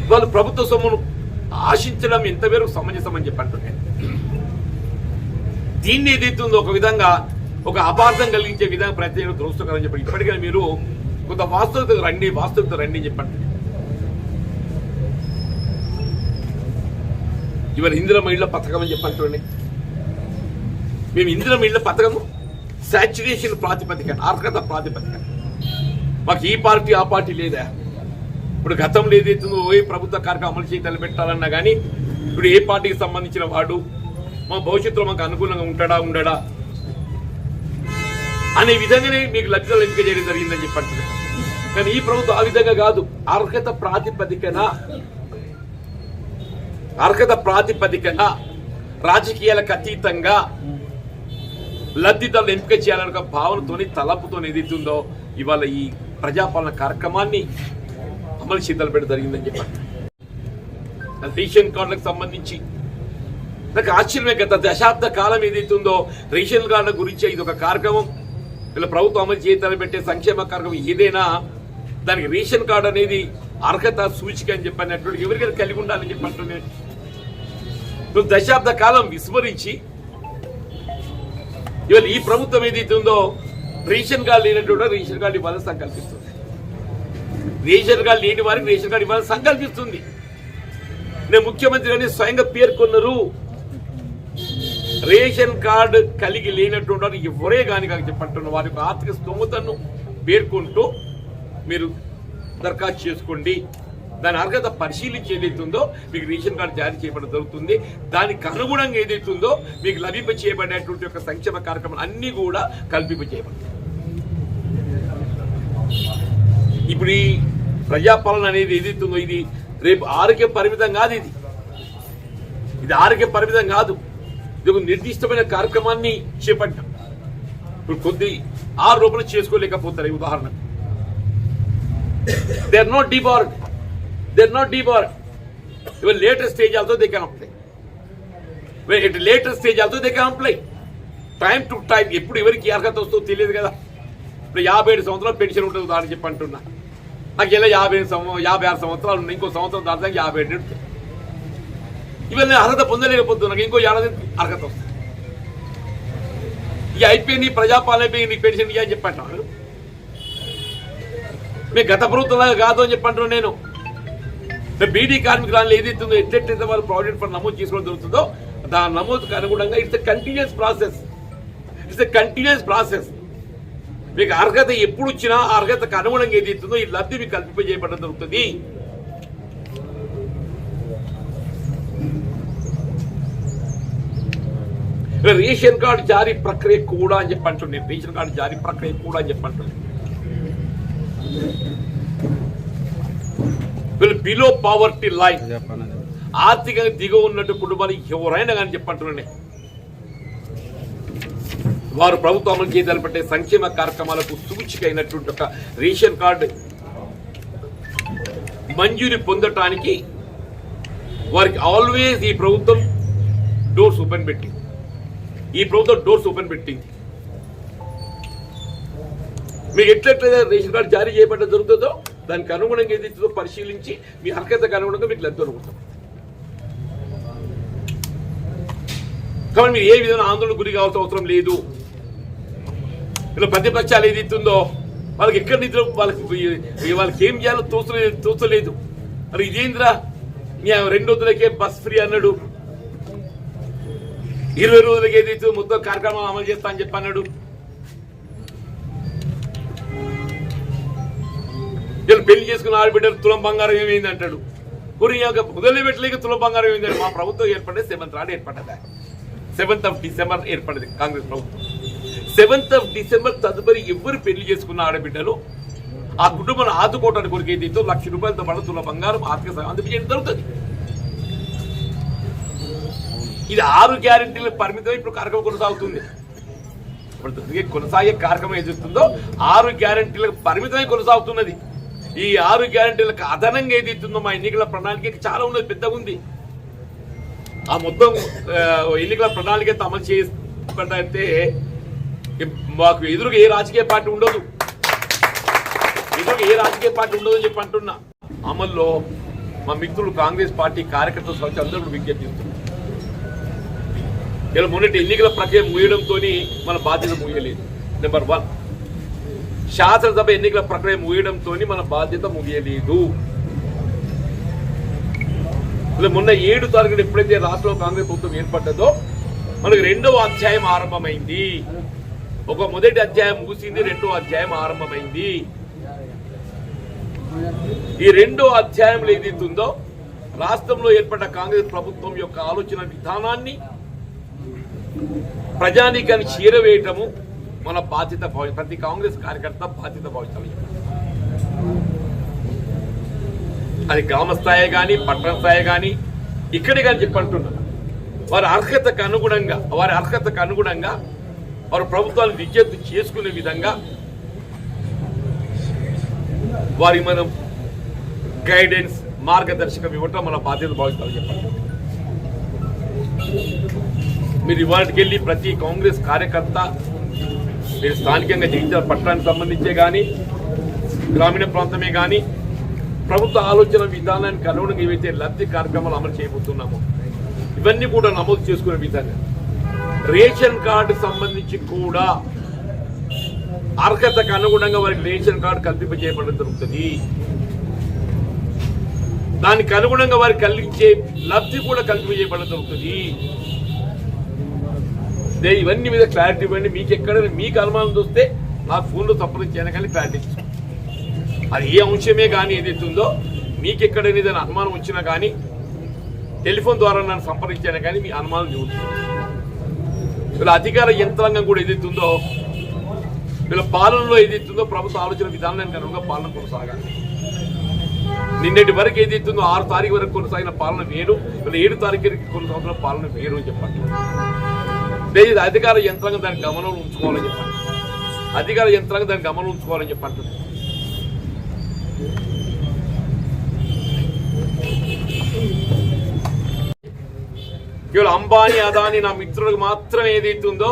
వాళ్ళు ప్రభుత్వ సొమ్మును ఆశించడం ఎంతవరకు సమంజసం అని చెప్పి అంటున్నాను. దీన్ని ఏదైతుందో ఒక విధంగా ఒక అపార్థం కలిగించే విధంగా ప్రత్యేక దోస్తుకారని చెప్పి ఇప్పటికైనా మీరు కొంత వాస్తవికత రండి అని చెప్పండి. ఇవాళ ఇందిరమ్మ ఇళ్ల పథకం అని చెప్పండి. మేము ఇందిరమ్మ ఇళ్ల పథకము సాచ్యురేషన్ ప్రాతిపదిక, అర్హత ప్రాతిపదిక. మాకు ఈ పార్టీ ఆ పార్టీ లేదా? ఇప్పుడు గతంలో ఏదైతుందో ఏ ప్రభుత్వ కార్యక్రమం అమలు చేయాలి పెట్టాలన్నా కానీ ఇప్పుడు ఏ పార్టీకి సంబంధించిన వాడు మా భవిష్యత్తులో మాకు అనుకూలంగా ఉండడా అనే విధంగానే మీకు లబ్ధిదారులు ఎంపిక చేయడం జరిగిందని చెప్పండి. కానీ ఈ ప్రభుత్వం ఆ విధంగా కాదు. అర్హత ప్రాతిపదికన రాజకీయాలకు అతీతంగా లబ్ధిదారులు ఎంపిక చేయాలనే భావనతోని తలపుతో ఏదైతుందో ఇవాళ ఈ ప్రజాపాలన కార్యక్రమాన్ని అమలు చేతలు జరిగిందని చెప్పండి. రేషన్ కార్డులకు సంబంధించి నాకు ఆశ్చర్యమే. గత దశాబ్ద కాలం ఏదైతుందో రేషన్ కార్డుల గురించి ఇది ఒక కార్యక్రమం, ఇలా ప్రభుత్వం అమలు చేతలు పెట్టే సంక్షేమ కార్యక్రమం ఏదైనా దానికి రేషన్ కార్డు అనేది అర్హత సూచిక అని చెప్పినటువంటి ఎవరికైనా కలిగి ఉండాలని చెప్పంటున్నాను. దశాబ్ద కాలం విస్మరించి ఇవాళ ఈ ప్రభుత్వం ఏదైతుందో రేషన్ కార్డు లేనటువంటి రేషన్ కార్డు ఇవ్వాలని సంకల్పిస్తుంది. రేషన్ కార్డు లేని వారికి రేషన్ కార్డు ఇవ్వాలని సంకల్పిస్తుంది. నేను ముఖ్యమంత్రి గారిని స్వయంగా పేర్కొన్నారు. రేషన్ కార్డు కలిగి లేనటువంటి వారు ఎవరే కానీ చెప్పంటున్న వారి యొక్క ఆర్థిక స్తోమతను పేర్కొంటూ మీరు దరఖాస్తు చేసుకోండి. దాని అర్హత పరిశీలించి ఏదైతుందో మీకు రేషన్ కార్డు జారీ చేయబడడం జరుగుతుంది. దానికి అనుగుణంగా ఏదైతుందో మీకు లభింప చేయబడినటువంటి యొక్క సంక్షేమ కార్యక్రమాలు అన్ని కూడా కల్పింప చేయబడతాయి. ఇప్పుడు ఈ ప్రజాపాలన అనేది ఏదైతుందో ఇది రేపు ఆరోగ్య పరిమితం కాదు. ఇది ఆరోగ్య పరిమితం కాదు. ఇది ఒక నిర్దిష్టమైన కార్యక్రమాన్ని చేపట్టాం. ఇప్పుడు కొద్ది ఆరోపణలు చేసుకోలేకపోతారు. ఈ ఉదాహరణ they are not debarred. Even later stage also they can apply. When at later stage also they can apply. Time to time. ఎప్పుడు ఎవరికి అర్హత వస్తుందో తెలియదు కదా. ఇప్పుడు 57 సంవత్సరాలు పెన్షన్ ఉంటుంది దాని చెప్పి అంటున్నా. నాకు ఇలా 56 సంవత్సరాలు ఉన్నాయి. ఇంకో సంవత్సరం దాకా 57 ఉంటుంది. ఇవాళ నేను అర్హత పొందలేకపోతున్నా. నాకు ఇంకో ఏడాది అర్హత వస్తుంది. ఇక అయిపోయింది ప్రజాపాలన అయిపోయి నీకు పెన్షన్ ఇవ్వని చెప్పి అంటున్నాను. మేము గత ప్రభుత్వంలాగా కాదు అని చెప్పి అంటున్నాను. నేను బీడీ కార్మికురాలు ఏదైతుందో ఎట్లయితే వాళ్ళు ప్రావిడెంట్ ఫండ్ నమోదు చేసుకోవడం జరుగుతుందో దాని నమోదుకు అనుగుణంగా ఇట్స్ కంటిన్యూస్ ప్రాసెస్. మీకు అర్హత ఎప్పుడు వచ్చినా అర్హతకు అనుగుణంగా ఏదైతుందో ఈ లబ్ధి మీకు కల్పింపజేయబడడం జరుగుతుంది. రేషన్ కార్డు జారీ ప్రక్రియ కూడా అని చెప్పి అంటున్నాను. రేషన్ కార్డు జారీ ప్రక్రియ కూడా అని చెప్పి అంటున్నాను. బిలో పావర్టీ లైన్, ఆర్థికంగా దిగువ ఉన్నట్టు కుటుంబాలు ఎవరైనా కానీ చెప్పంటున్నానే వారు ప్రభుత్వం అమలు చేయదలపట్టే సంక్షేమ కార్యక్రమాలకు సూచిక అయినటువంటి ఒక రేషన్ కార్డు మంజూరి పొందటానికి వారికి ఆల్వేస్ ఈ ప్రభుత్వం డోర్స్ ఓపెన్ పెట్టింది. మీకు ఎట్లెట్లయితే రేషన్ కార్డు జారీ చేయబడ్డ జరుగుతుందో దానికి అనుగుణంగా ఏదైతుందో పరిశీలించి మీ అర్హతకు అనుగుణంగా మీకు లబ్ధి అనుకుంటాం. కాబట్టి మీరు ఏ విధంగా ఆందోళన గురి కావాల్సిన అవసరం లేదు. ఇలా ప్రతిపక్షాలు ఏదైతుందో వాళ్ళకి ఎక్కడి నిధులు వాళ్ళకి ఏం చేయాలో తోచలేదు. మరి ఇదేంద్రా 2 రోజులకే బస్ ఫ్రీ అన్నాడు, 20 రోజులకి ఏదైతే మొత్తం కార్యక్రమం అమలు చేస్తా అని చెప్పి అన్నాడు. వీళ్ళు పెళ్లి చేసుకున్న ఆడబిడ్డలు తులం బంగారం ఏమైంది అంటాడు. వదిలిపెట్టలేక తుల బంగారం ఏంటంటే మా ప్రభుత్వం ఏర్పడేది 7th నాడు ఏర్పడ్డదా 7th of December ఏర్పడింది కాంగ్రెస్ ప్రభుత్వం 7th of December తదుపరి ఎవరు పెళ్లి చేసుకున్న ఆడబిడ్డలు ఆ కుటుంబాన్ని ఆదుకోవడానికి కొరకు ఏదైతే ₹1,00,000 పాటు తుల బంగారం ఆర్థిక సహాయం అందించడం జరుగుతుంది. ఇది 6 గ్యారెంటీల పరిమితం ఇప్పుడు కార్యక్రమం కొనసాగుతుంది. ఇప్పుడు కొనసాగే కార్యక్రమం ఏదైతుందో 6 గ్యారెంటీలకు పరిమితమై కొనసాగుతున్నది. ఈ 6 గ్యారెంటీలకు అదనంగా ఏదైతుందో మా ఎన్నికల ప్రణాళిక చాలా ఉన్నది, పెద్దగా ఉంది. ఆ మొత్తం ఎన్నికల ప్రణాళిక అమలు చేస్తే మాకు ఎదురుగా ఏ రాజకీయ పార్టీ ఉండదు, అని చెప్పి అంటున్నా. అమల్లో మా మిత్రులు కాంగ్రెస్ పార్టీ కార్యకర్తలు సహా అందరూ విజ్ఞప్తి చేస్తున్నారు. ఇలా మొన్నటి ఎన్నికల ప్రక్రియ ముగియడంతో మన బాధ్యత ముగియలేదు. నెంబర్ 1, శాసనసభ ఎన్నికల ప్రక్రియ ముగియడంతో మన బాధ్యత ముగియలేదు. మొన్న 7 తారీఖున ఎప్పుడైతే రాష్ట్రంలో కాంగ్రెస్ ప్రభుత్వం ఏర్పడ్డదో మనకు 2వ అధ్యాయం ఆరంభమైంది. ఒక మొదటి అధ్యాయం ముగిసింది, 2వ అధ్యాయం ఆరంభమైంది. ఈ 2వ అధ్యాయంలో ఏదైతుందో రాష్ట్రంలో ఏర్పడ్డ కాంగ్రెస్ ప్రభుత్వం యొక్క ఆలోచన విధానాన్ని ప్రజానీకాన్ని చేరవేయటము మన బాధ్యత. ప్రతి కాంగ్రెస్ కార్యకర్త బాధ్యత భావించాలి. అది గ్రామ స్థాయి కానీ పట్టణ స్థాయి కానీ ఇక్కడే కానీ చెప్పంటున్నారు. వారి అర్హతకు అనుగుణంగా వారు ప్రభుత్వాన్ని విజ్ఞప్తి చేసుకునే విధంగా వారి మనం గైడెన్స్ మార్గదర్శకం ఇవ్వటం మన బాధ్యత భావిస్తామని చెప్పండి. మీరు ఇవాళకి వెళ్ళి ప్రతి కాంగ్రెస్ కార్యకర్త మీరు స్థానికంగా జగిత్యాల పట్టణానికి సంబంధించే కానీ గ్రామీణ ప్రాంతమే కానీ ప్రభుత్వ ఆలోచన విధానానికి అనుగుణంగా ఏవైతే లబ్ధి కార్యక్రమాలు అమలు చేయబోతున్నామో ఇవన్నీ కూడా నమోదు చేసుకునే విధంగా రేషన్ కార్డు సంబంధించి కూడా అర్హతకు అనుగుణంగా వారికి రేషన్ కార్డు కల్పింపజేయబడడం జరుగుతుంది. దానికి అనుగుణంగా వారికి కలిగించే లబ్ధి కూడా కల్పింపజేయబడడం జరుగుతుంది. ఇవన్నీ మీద క్లారిటీ ఇవ్వండి. మీకు ఎక్కడైనా మీకు అనుమానం చూస్తే నాకు ఫోన్లో సంప్రదించాను కానీ క్లారిటీ ఇస్తాను. అది ఏ అంశమే కానీ ఏదైతుందో మీకు ఎక్కడైనా ఏదైనా అనుమానం వచ్చినా కానీ టెలిఫోన్ ద్వారా నన్ను సంప్రదించాను కానీ మీ అనుమానం చూస్తుంది. వీళ్ళ అధికార యంత్రాంగం కూడా ఏదైతుందో వీళ్ళ పాలనలో ఏదైతుందో ప్రభుత్వ ఆలోచన విధానానికి అనుగుణంగా పాలన కొనసాగాలి. నిన్నటి వరకు ఏదైతుందో 6 తారీఖు వరకు కొనసాగిన పాలన వేరు, వీళ్ళ 7 తారీఖు కొనసాగుతున్న పాలన వేరు అని చెప్పండి. లేదు అధికార యంత్రాంగం దాని గమనంలో ఉంచుకోవాలని చెప్పండి. కేవలం అంబానీ అదానీ నా మిత్రులకు మాత్రం ఏదైతుందో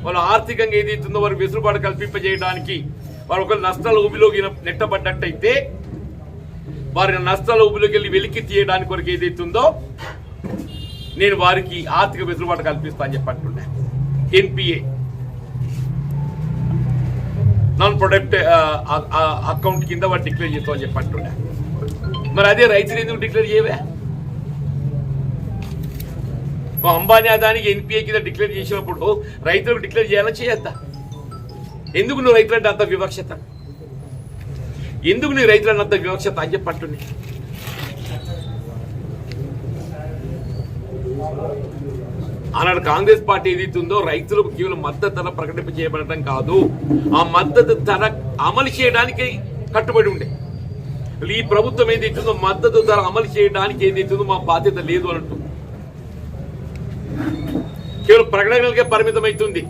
వాళ్ళు ఆర్థికంగా ఏదైతుందో వారికి వెసులుబాటు కల్పింపజేయడానికి వారు ఒక నష్టాల ఊబిలోకి నెట్టబడ్డట్టయితే వారి నష్టాల ఊబిలోకి వెళ్ళి వెలికి తీయడానికి వరకు ఏదైతుందో నేను వారికి ఆర్థిక వెసులుబాటు కల్పిస్తా అని చెప్పంటున్నా. ఎన్పిఏ నాన్ ప్రొడక్ట్ అకౌంట్ కింద వారు డిక్లేర్ చేస్తామని చెప్పంటున్నా. మరి అదే రైతులు ఎందుకు డిక్లేర్ చేయవే? అంబానీ అదానికి ఎన్పిఏ కింద డిక్లేర్ చేసినప్పుడు రైతులకు డిక్లేర్ చేయాలని చేయొద్దా? ఎందుకు నువ్వు రైతులంటే అంత వివక్షత? అని చెప్పంటున్నా. ఆనాడు కాంగ్రెస్ పార్టీ ఏదైతుందో రైతులకు కేవలం మద్దతు ధర ప్రకటింప చేయబడటం కాదు, ఆ మద్దతు ధర అమలు చేయడానికి కట్టుబడి ఉండే. ఈ ప్రభుత్వం ఏదైతుందో మద్దతు ధర అమలు చేయడానికి ఏదైతుందో మా బాధ్యత లేదు అన్నట్టు కేవలం ప్రకటనలకే పరిమితమవుతుంది.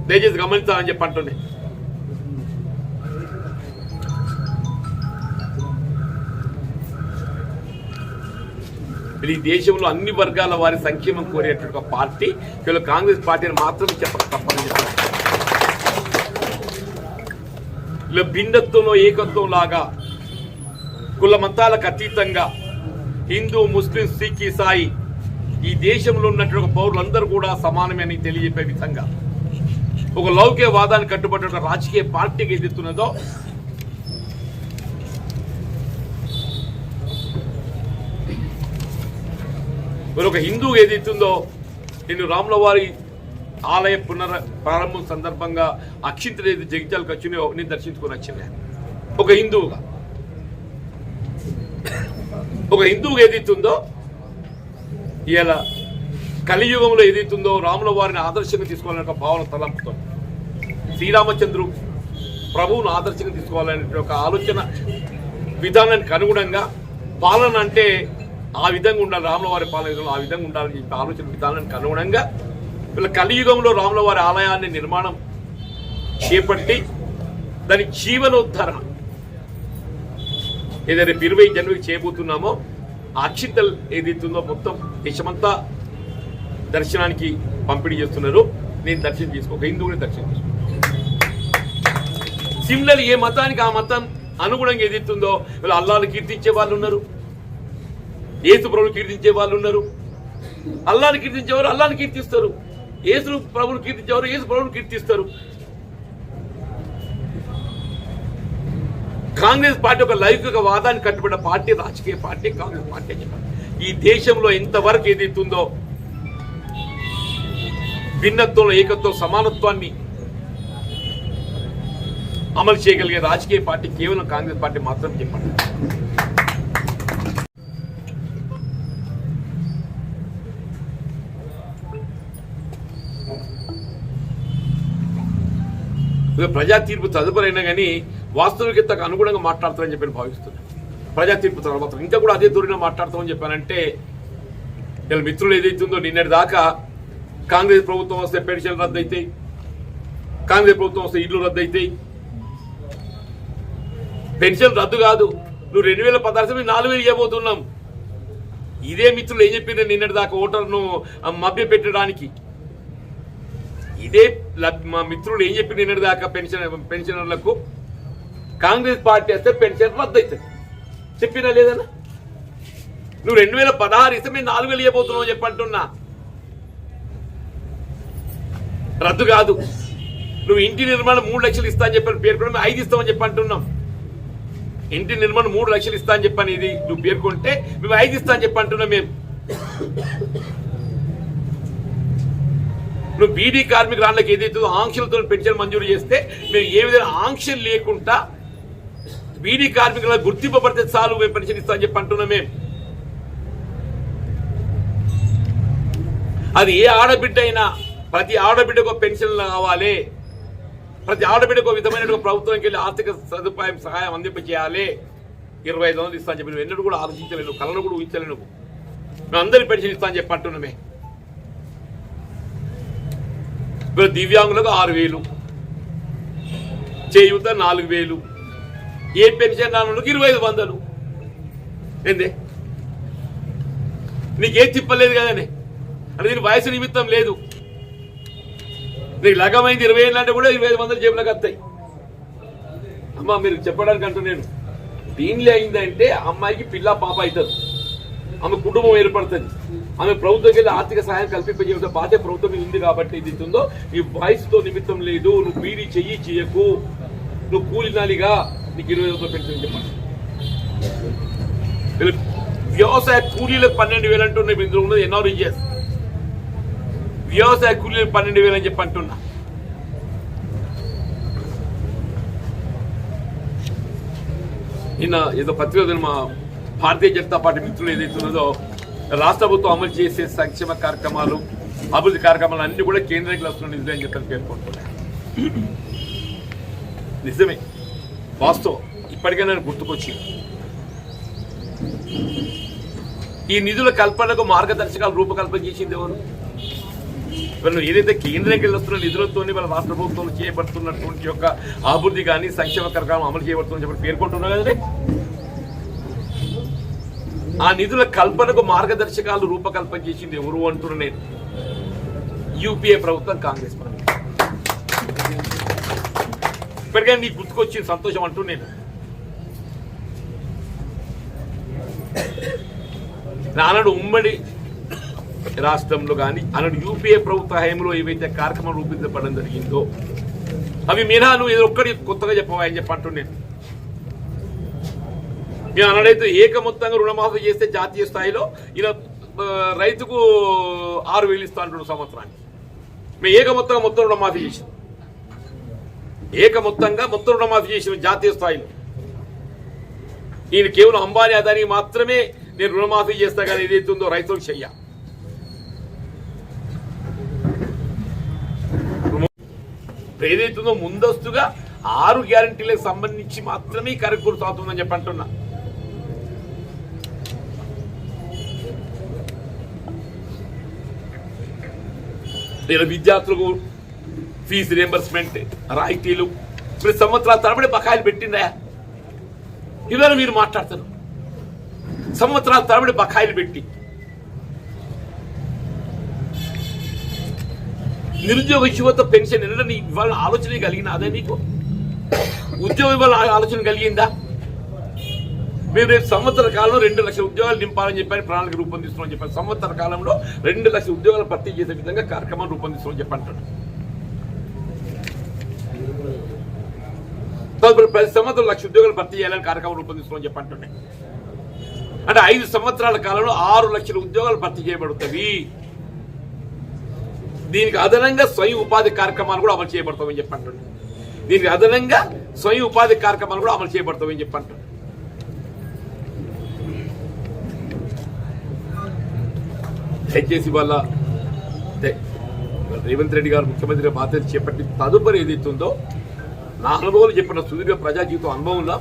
దయచేసి గమనించాలని చెప్పంటున్నాయి. ఈ దేశంలో అన్ని వర్గాల వారి సంక్షేమం కోరేటువంటి ఒక పార్టీ కేవలం కాంగ్రెస్ పార్టీని మాత్రమే చెప్పక తప్పని చెప్పారు. ఇలా భిన్నత్వంలో ఏకత్వం లాగా కుల మతాలకు అతీతంగా హిందూ, ముస్లిం, సిక్, ఇసాయి ఈ దేశంలో ఉన్నటువంటి పౌరులందరూ కూడా సమానమని తెలియజెప్పే విధంగా ఒక లౌకికవాదాన్ని కట్టుబడిన రాజకీయ పార్టీకి ఎదుగుతున్నదో మరి ఒక హిందువు ఏదైతుందో నేను రాముల వారి ఆలయ ప్రారంభం సందర్భంగా అక్షింతలు ఏది జగిత్యాలకు వచ్చినాయో నేను దర్శించుకొని వచ్చిన ఒక హిందువుగా ఒక హిందువుగా ఏదైతుందో ఇలా కలియుగంలో ఏదైతుందో రాముల వారిని ఆదర్శంగా తీసుకోవాలనే ఒక భావన తలంపుతాం. శ్రీరామచంద్రు ప్రభువును ఆదర్శంగా తీసుకోవాలనే ఒక ఆలోచన విధానానికి అనుగుణంగా పాలన అంటే ఆ విధంగా ఉండాలి, రాముల వారి పాలన విధానం ఆ విధంగా ఉండాలని చెప్పి ఆలోచన విధానానికి అనుగుణంగా వీళ్ళ కలియుగంలో రాముల వారి ఆలయాన్ని నిర్మాణం చేపట్టి దాని జీవనోద్ధరణ ఏదైతే 20 జనవరికి చేయబోతున్నామో అక్షింతలు ఏదైతుందో మొత్తం దేశమంతా దర్శనానికి పంపిణీ చేస్తున్నారు. నేను దర్శనం చేసుకో హిందువుని దర్శనం చేసుకో సిమిలర్ ఏ మతానికి ఆ మతం అనుగుణంగా ఏదైతుందో వీళ్ళు అల్లాహ్ని కీర్తించే వాళ్ళు ఉన్నారు, యేసు ప్రభుని కీర్తించే వాళ్ళు ఉన్నారు. అల్లాహ్ని కీర్తించేవారు అల్లాహ్ని కీర్తిస్తారు, యేసు ప్రభుని కీర్తించేవారు యేసు ప్రభుని కీర్తిస్తారు. కాంగ్రెస్ పార్టీ ఒక లౌకిక వాదాన్ని కట్టుబడిన పార్టీ, రాజకీయ పార్టీ కాంగ్రెస్ పార్టీ అని చెప్పారు. ఈ దేశంలో ఎంతవరకు ఏదైతుందో భిన్నత్వంలో ఏకత్వం సమానత్వాన్ని అమలు చేయగలిగే రాజకీయ పార్టీ కేవలం కాంగ్రెస్ పార్టీ మాత్రం చెప్పండి. ప్రజా తీర్పు తదుపరైనా కానీ వాస్తవికతకు అనుగుణంగా మాట్లాడతారని చెప్పి భావిస్తున్నాను. ప్రజా తీర్పు తర్వాత ఇంకా కూడా అదే ధోరణిలో మాట్లాడతామని చెప్పానంటే వీళ్ళ మిత్రులు ఏదైతుందో నిన్నటి దాకా కాంగ్రెస్ ప్రభుత్వం వస్తే పెన్షన్ రద్దు అవుతాయి, కాంగ్రెస్ ప్రభుత్వం వస్తే ఇల్లు రద్దు అవుతాయి. పెన్షన్ రద్దు కాదు, నువ్వు 2016 4,000 ఇవ్వబోతున్నాం. ఇదే మిత్రులు ఏం చెప్పిండ్రు నిన్నటి దాకా ఓటర్ను మభ్య పెట్టడానికి. ఇదే మా మిత్రులు ఏం చెప్పి నిన్నటి దాకా పెన్షనర్లకు కాంగ్రెస్ పార్టీ వస్తే పెన్షన్ రద్దు అవుతుంది చెప్పినా లేదన్నా. నువ్వు 2016 ఇస్తే మేము 4,000 ఇవ్వబోతున్నావు చెప్పంటున్నా. రద్దు కాదు. నువ్వు ఇంటి నిర్మాణం 3 లక్షలు ఇస్తా అని చెప్పని పేర్కొన్నా 5 ఇస్తామని చెప్పంటున్నాం. ఇంటి నిర్మాణం 3 లక్షలు ఇస్తా అని చెప్పని ఇది నువ్వు పేర్కొంటే మేము 5 ఇస్తా అని చెప్పంటున్నాం. మేము నువ్వు బీడీ కార్మికురాళ్ళకి ఏదైతే ఆంక్షలతో పెన్షన్ మంజూరు చేస్తే మేము ఏ విధంగా ఆంక్షలు లేకుండా బీడీ కార్మికుల గుర్తింపు పడితే చాలు మేము పెన్షన్ ఇస్తా అని చెప్పి అంటున్నాం. మేము అది ఏ ఆడబిడ్డ అయినా ప్రతి ఆడబిడ్డకు పెన్షన్ కావాలి, ప్రతి ఆడబిడ్డకు విధమైన ప్రభుత్వానికి వెళ్ళి ఆర్థిక సదుపాయం సహాయం అందింపజేయాలి. 25,000 ఇస్తా అని చెప్పి నువ్వు ఎన్నడూ కూడా ఆలోచించలేను, కళను కూడా ఊహించలేను. మేము అందరికి పెన్షన్ ఇస్తా అని చెప్పి అంటున్నామే. ఇప్పుడు దివ్యాంగులకు 6,000, చేయూత 4,000, ఏ పెన్షన్ రానులకు 2,500. ఏందే నీకేం తిప్పలేదు కదనే అంటే దీని వయసు నిమిత్తం లేదు. నీకు లగమైంది 20 ఏళ్ళు అంటే కూడా 2,500 జేబులకు వస్తాయి. అమ్మ మీరు చెప్పడానికి అంటూ నేను దీనిలో అయిందంటే అమ్మాయికి పిల్ల పాప అవుతుంది, ఆమె కుటుంబం ఏర్పడుతుంది, ఆమె ప్రభుత్వంకి వెళ్ళి ఆర్థిక సహాయం కల్పింపజేయడం బాధ్యత ప్రభుత్వం ఉంది. కాబట్టి ఇది ఉందో నీ వయసుతో నిమిత్తం లేదు. నువ్వు బీడీ చెయ్యకు, నువ్వు కూలినాలిగా నీకు 20,000 పెన్షన్ చెప్పండి. వ్యవసాయ కూలీలకు 12,000 అంటున్నా. ఇందులో ఉన్నది NREGS వ్యవసాయ కూలీలకు 12,000 అని చెప్పి అంటున్నా. నిన్న ఏదో పత్రిక మా భారతీయ జనతా పార్టీ మిత్రులు ఏదైతున్నదో రాష్ట్ర ప్రభుత్వం అమలు చేసే సంక్షేమ కార్యక్రమాలు అభివృద్ధి కార్యక్రమాలు అన్ని కూడా కేంద్రానికి వస్తున్న నిధులు అని చెప్పని పేర్కొంటున్నాయి. నిజమే, వాస్తవం. ఇప్పటికే నేను గుర్తుకొచ్చింది. ఈ నిధుల కల్పనకు మార్గదర్శకాలు రూపకల్పన చేసింది ఎవరు? వాళ్ళు ఏదైతే కేంద్రానికి వస్తున్న నిధులతో వాళ్ళ రాష్ట్ర ప్రభుత్వంలో చేయబడుతున్నటువంటి యొక్క అభివృద్ధి కానీ సంక్షేమ కార్యక్రమం అమలు చేయబడుతుందని చెప్పి పేర్కొంటున్నారు కదండి. ఆ నిధుల కల్పనకు మార్గదర్శకాలు రూపకల్పన చేసింది ఎవరు అంటున్నా నేను. యూపీఏ ప్రభుత్వం, కాంగ్రెస్ పార్టీ. ఇప్పటికైనా నీకు గుర్తుకొచ్చింది, సంతోషం అంటూ నేను. నానాడు ఉమ్మడి రాష్ట్రంలో కానీ అన్నాడు యూపీఏ ప్రభుత్వ హయాంలో ఏవైతే కార్యక్రమం రూపొందించబడడం జరిగిందో అవి మినహా నువ్వు ఏదో ఒక్కటి కొత్తగా చెప్పవా అని చెప్పి అంటూ నేను అన్నడైతే ఏకమొత్తంగా రుణమాఫీ చేస్తే జాతీయ స్థాయిలో ఇలా రైతుకు 6,000 ఇస్తా అంటున్నాడు సంవత్సరానికి. మేము ఏకమొత్తంగా మొత్తం రుణమాఫీ చేసాం, ఏకమొత్తంగా మొత్తం రుణమాఫీ చేసాం జాతీయ స్థాయిలో. ఈయన కేవలం అంబానీ అదానికి మాత్రమే నేను రుణమాఫీ చేస్తా కానీ ఏదైతుందో రైతులకు చెయ్య. ఏదైతుందో ముందస్తుగా 6 గ్యారంటీలకు సంబంధించి మాత్రమే ఈ కార్యక్రమం సాగుతుందని చెప్పి అంటున్నా. నేను విద్యార్థులకు ఫీజు రియంబర్స్మెంట్ రాయితీలు ప్రతి సంవత్సరాల తరబడి బకాయిలు పెట్టిందా? ఇవాళ మీరు మాట్లాడతారు సంవత్సరాల తరబడి బకాయిలు పెట్టి. నిరుద్యోగ యువత పెన్షన్ ఇవాళ ఆలోచన కలిగిన అదే నీకు ఉద్యోగం ఇవాళ ఆలోచన కలిగిందా? మేము రేపు సంవత్సర కాలంలో 2 లక్షల ఉద్యోగాలు నింపాలని చెప్పని ప్రణాళిక రూపొందిస్తున్నామని చెప్పారు. సంవత్సర కాలంలో 2 లక్షల ఉద్యోగాలు భర్తీ చేసే విధంగా కార్యక్రమాన్ని రూపొందిస్తున్నామని చెప్పంటాడు. ప్రతి సంవత్సరం 1 లక్ష ఉద్యోగాలు భర్తీ చేయాలని కార్యక్రమం రూపొందిస్తున్నామని చెప్పంటుండే. అంటే 5 సంవత్సరాల కాలంలో 6 లక్షల ఉద్యోగాలు భర్తీ చేయబడుతుంది. దీనికి అదనంగా స్వయం ఉపాధి కార్యక్రమాలు కూడా అమలు చేయబడతామని చెప్పంటుండే. దీనికి అదనంగా స్వయం ఉపాధి కార్యక్రమాలు కూడా అమలు చేయబడతామని చెప్పంటుండే. దయచేసి వాళ్ళ రేవంత్ రెడ్డి గారు ముఖ్యమంత్రిగా బాధ్యత చేపట్టి తదుపరి ఏదైతుందో నా అనుభవాలు చెప్పిన సుదీర్ఘ ప్రజా జీవితం అనుభవంలో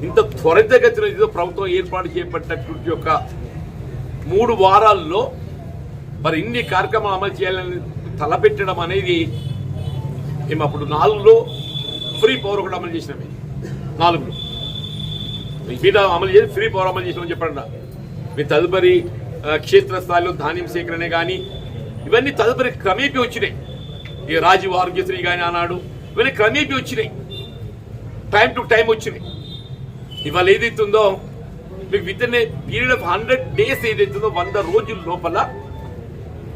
ఇంత త్వరితగతిన ఏదో ప్రభుత్వం ఏర్పాటు చేపట్టినటువంటి యొక్క 3 వారాల్లో మరి ఇన్ని కార్యక్రమాలు అమలు చేయాలని తలపెట్టడం అనేది మేము అప్పుడు 4లో ఫ్రీ పవర్ కూడా అమలు చేసినామే. 4లో మీద అమలు చేసి ఫ్రీ పవర్ అమలు చేసినామని చెప్పండి. మీ తదుపరి క్షేత్రస్థాయిలో ధాన్యం సేకరణ కానీ ఇవన్నీ తదుపరి క్రమేపీ వచ్చినాయి. ఈ రాజీవ్ ఆరోగ్యశ్రీ కానీ ఆనాడు ఇవన్నీ క్రమేపీ వచ్చినాయి, టైం టు టైం వచ్చినాయి. ఇవాళ ఏదైతుందో మీకు with in a period of 100 days ఏదైతుందో 100 రోజుల లోపల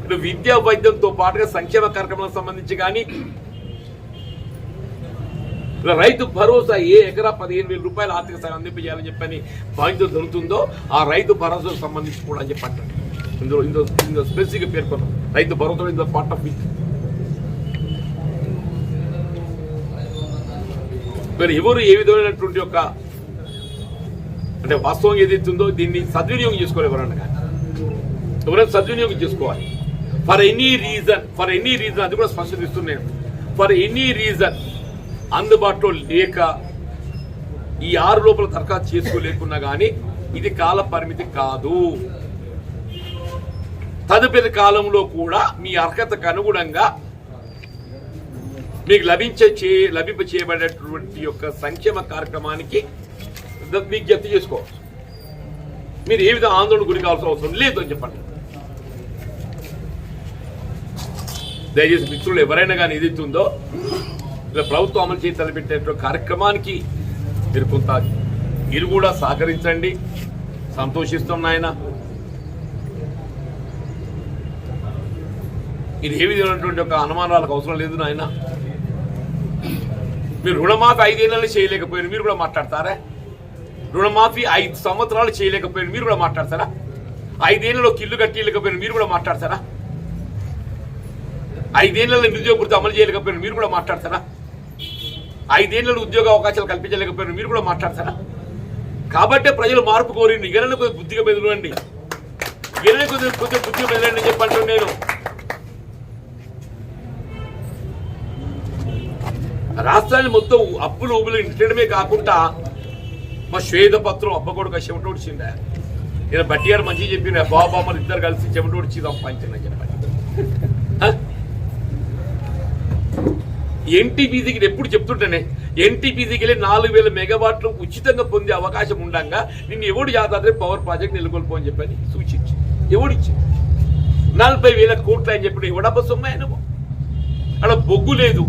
ఇటు విద్యా వైద్యంతో పాటుగా సంక్షేమ కార్యక్రమాలకు సంబంధించి కానీ రైతు భరోసా ఏ ఎకరా 15,000 రూపాయల ఆర్థిక సాయం అందింపజేయాలని చెప్పని బాధ్యత దొరుకుతుందో ఆ రైతు భరోసాకు సంబంధించి కూడా అని చెప్పంటారు. ఇందులో స్పెసిఫిక్ పేర్కొన్నాం రైతు భరోసా ఇందులో పార్ట్ ఆఫ్ ఇట్. మరి ఎవరు ఏ విధమైనటువంటి యొక్క అంటే వాస్తవం ఏదైతుందో దీన్ని సద్వినియోగం చేసుకోవాలి. ఎవరైనా సద్వినియోగం చేసుకోవాలి. ఫర్ ఎనీ రీజన్ అది కూడా స్పష్టత ఇస్తున్నాను. ఫర్ ఎనీ రీజన్ అందుబాటులో లేక ఈ 6 లోపల దరఖాస్తు చేసుకోలేకున్నా కానీ ఇది కాల పరిమితి కాదు. తదుపరి కాలంలో కూడా మీ అర్హతకు అనుగుణంగా మీకు లభింప చేయబడేటువంటి యొక్క సంక్షేమ కార్యక్రమానికి విజ్ఞప్తి చేసుకోవచ్చు. మీరు ఏ విధంగా ఆందోళన గురి కావాల్సిన అవసరం లేదు అని చెప్పండి. దయచేసి మిత్రులు ఎవరైనా కానీ ఏదైతుందో ప్రభుత్వం అమలు చేసి తలపెట్టేటువంటి కార్యక్రమానికి మీరు కొంత మీరు కూడా సహకరించండి. సంతోషిస్తాం నాయన. ఇది ఏ విధమైనటువంటి ఒక అనుమానాలకు అవసరం లేదు నాయన. మీరు రుణమాఫీ 5 ఏళ్ళని చేయలేకపోయారు, మీరు కూడా మాట్లాడతారా? రుణమాఫీ 5 సంవత్సరాలు చేయలేకపోయారు, మీరు కూడా మాట్లాడతారా? 5 ఏళ్లలో ఇల్లు కట్టలేకపోయారు, మీరు కూడా మాట్లాడతారా? 5 ఏళ్లలో నిరుద్యోగ వృత్తి అమలు చేయలేకపోయారు, మీరు కూడా మాట్లాడతారా? 5 ఏళ్లలో ఉద్యోగ అవకాశాలు కల్పించలేకపోయారు, మీరు కూడా మాట్లాడతారా? కాబట్టే ప్రజలు మార్పు కోరింది. ఇగనని కొద్దిగా బుద్ధిగా బెదలండి, ఇగనని కొద్దిగా బుద్ధిగా బెదలండి అని చెప్పంటూ నేను రాష్ట్రాన్ని మొత్తం అప్పులు ఊబులు ఇంటడమే కాకుండా మా శ్వేతపత్రం అబ్బకొడుకు చెమటోడిచిందా. నేను బట్టి గారు మంచిగా చెప్పిన బాబా మరి ఇద్దరు కలిసి చెమటోడిచి సంపాదించిందని చెప్పండి. ఎన్టీపీసీకి ఎప్పుడు చెప్తుంటేనే ఎన్టీపీసీకి వెళ్ళి 4,000 మెగావాట్లు ఉచితంగా పొందే అవకాశం ఉండగా నిన్ను ఎవడు యాదాద్రి పవర్ ప్రాజెక్ట్ నెలకొల్పో అని చెప్పని సూచించి ఎవడిచ్చి 40,000 కోట్లు అని చెప్పి ఎవడబ్బ సొమ్మాయి నువ్వు. అక్కడ బొగ్గు లేదు,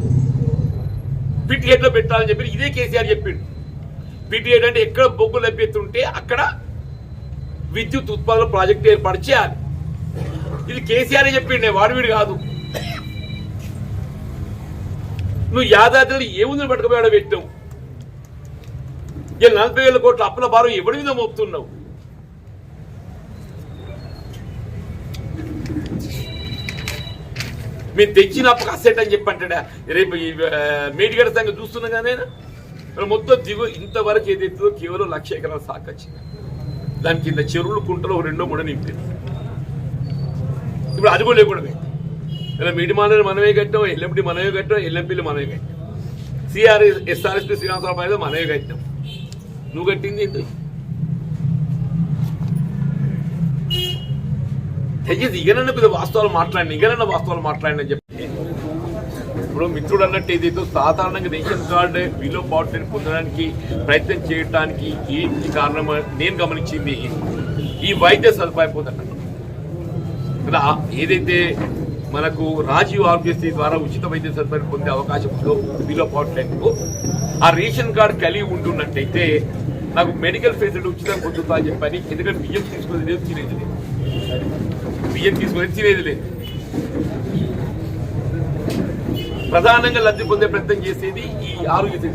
పిటిహెడ్లో పెట్టాలని చెప్పి ఇదే కేసీఆర్ చెప్పిండు. పిటిహెడ్ అంటే ఎక్కడ బొగ్గు లభ్యతుంటే అక్కడ విద్యుత్ ఉత్పాదన ప్రాజెక్టు ఏర్పాటు చేయాలి. ఇది కేసీఆర్ చెప్పిండే, వాడివిడు కాదు. నువ్వు యాదాద్రిలో ఏముందని పట్టుకుపోయాడో పెట్టావు. ఇలా 40,000 కోట్ల అప్పుల భారం ఎవడి మీద మోపుతున్నావు? మీరు తెచ్చిన అప్పుకు అసెట్ అని చెప్పంటాడా? రేపు మేడిగడ్డ సంగతి చూస్తున్నా కానీ మొత్తం దిగు ఇంతవరకు ఏదైతుందో కేవలం 1,00,000 ఎకరాల సాగు వచ్చింది. దాని కింద చెరువులు కుంటలు 2-3 నింపారు. ఇప్పుడు అది కూడా లేకూడదు. ఇలా మిడిమానని మనమే కట్టాం, ఎల్ఎండి మనమే కట్టాం, ఎల్ఎంపీలు మనమే కట్టాం, ఎస్ఆర్ఎస్పీ శ్రీనివాసరావు పైన మనమే కట్టాం. నువ్వు కట్టింది ఏంటి? దయచేసి ఇగనన్న పెద్ద వాస్తవాలు మాట్లాడిన చెప్పి ఇప్పుడు మిత్రుడు అన్నట్టు ఏదైతే సాధారణంగా రేషన్ కార్డు బిలో పావర్టీని పొందడానికి ప్రయత్నం చేయడానికి ఏంటి కారణం నేను గమనించింది ఈ వైద్య సదుపాయం పొందడం. కదా ఏదైతే మనకు రాజీవ్ ఆరోగ్యశ్రీ ద్వారా ఉచిత వైద్య సదుపాయం పొందే అవకాశం ఉందో బిలో పావర్టీలో ఆ రేషన్ కార్డు కలిగి ఉంటున్నట్టయితే నాకు మెడికల్ ఫెసిలిటీ ఉచితంగా పొందుతా అని చెప్పని. ఎందుకంటే బియ్యం తీసుకుని లేదు, తినేది లేదు, బియ్యం తీసుకుని తినేది లేదు. ప్రధానంగా లబ్ధి పొందే ప్రయత్నం చేసేది ఈ ఆరోగ్యశ్రీ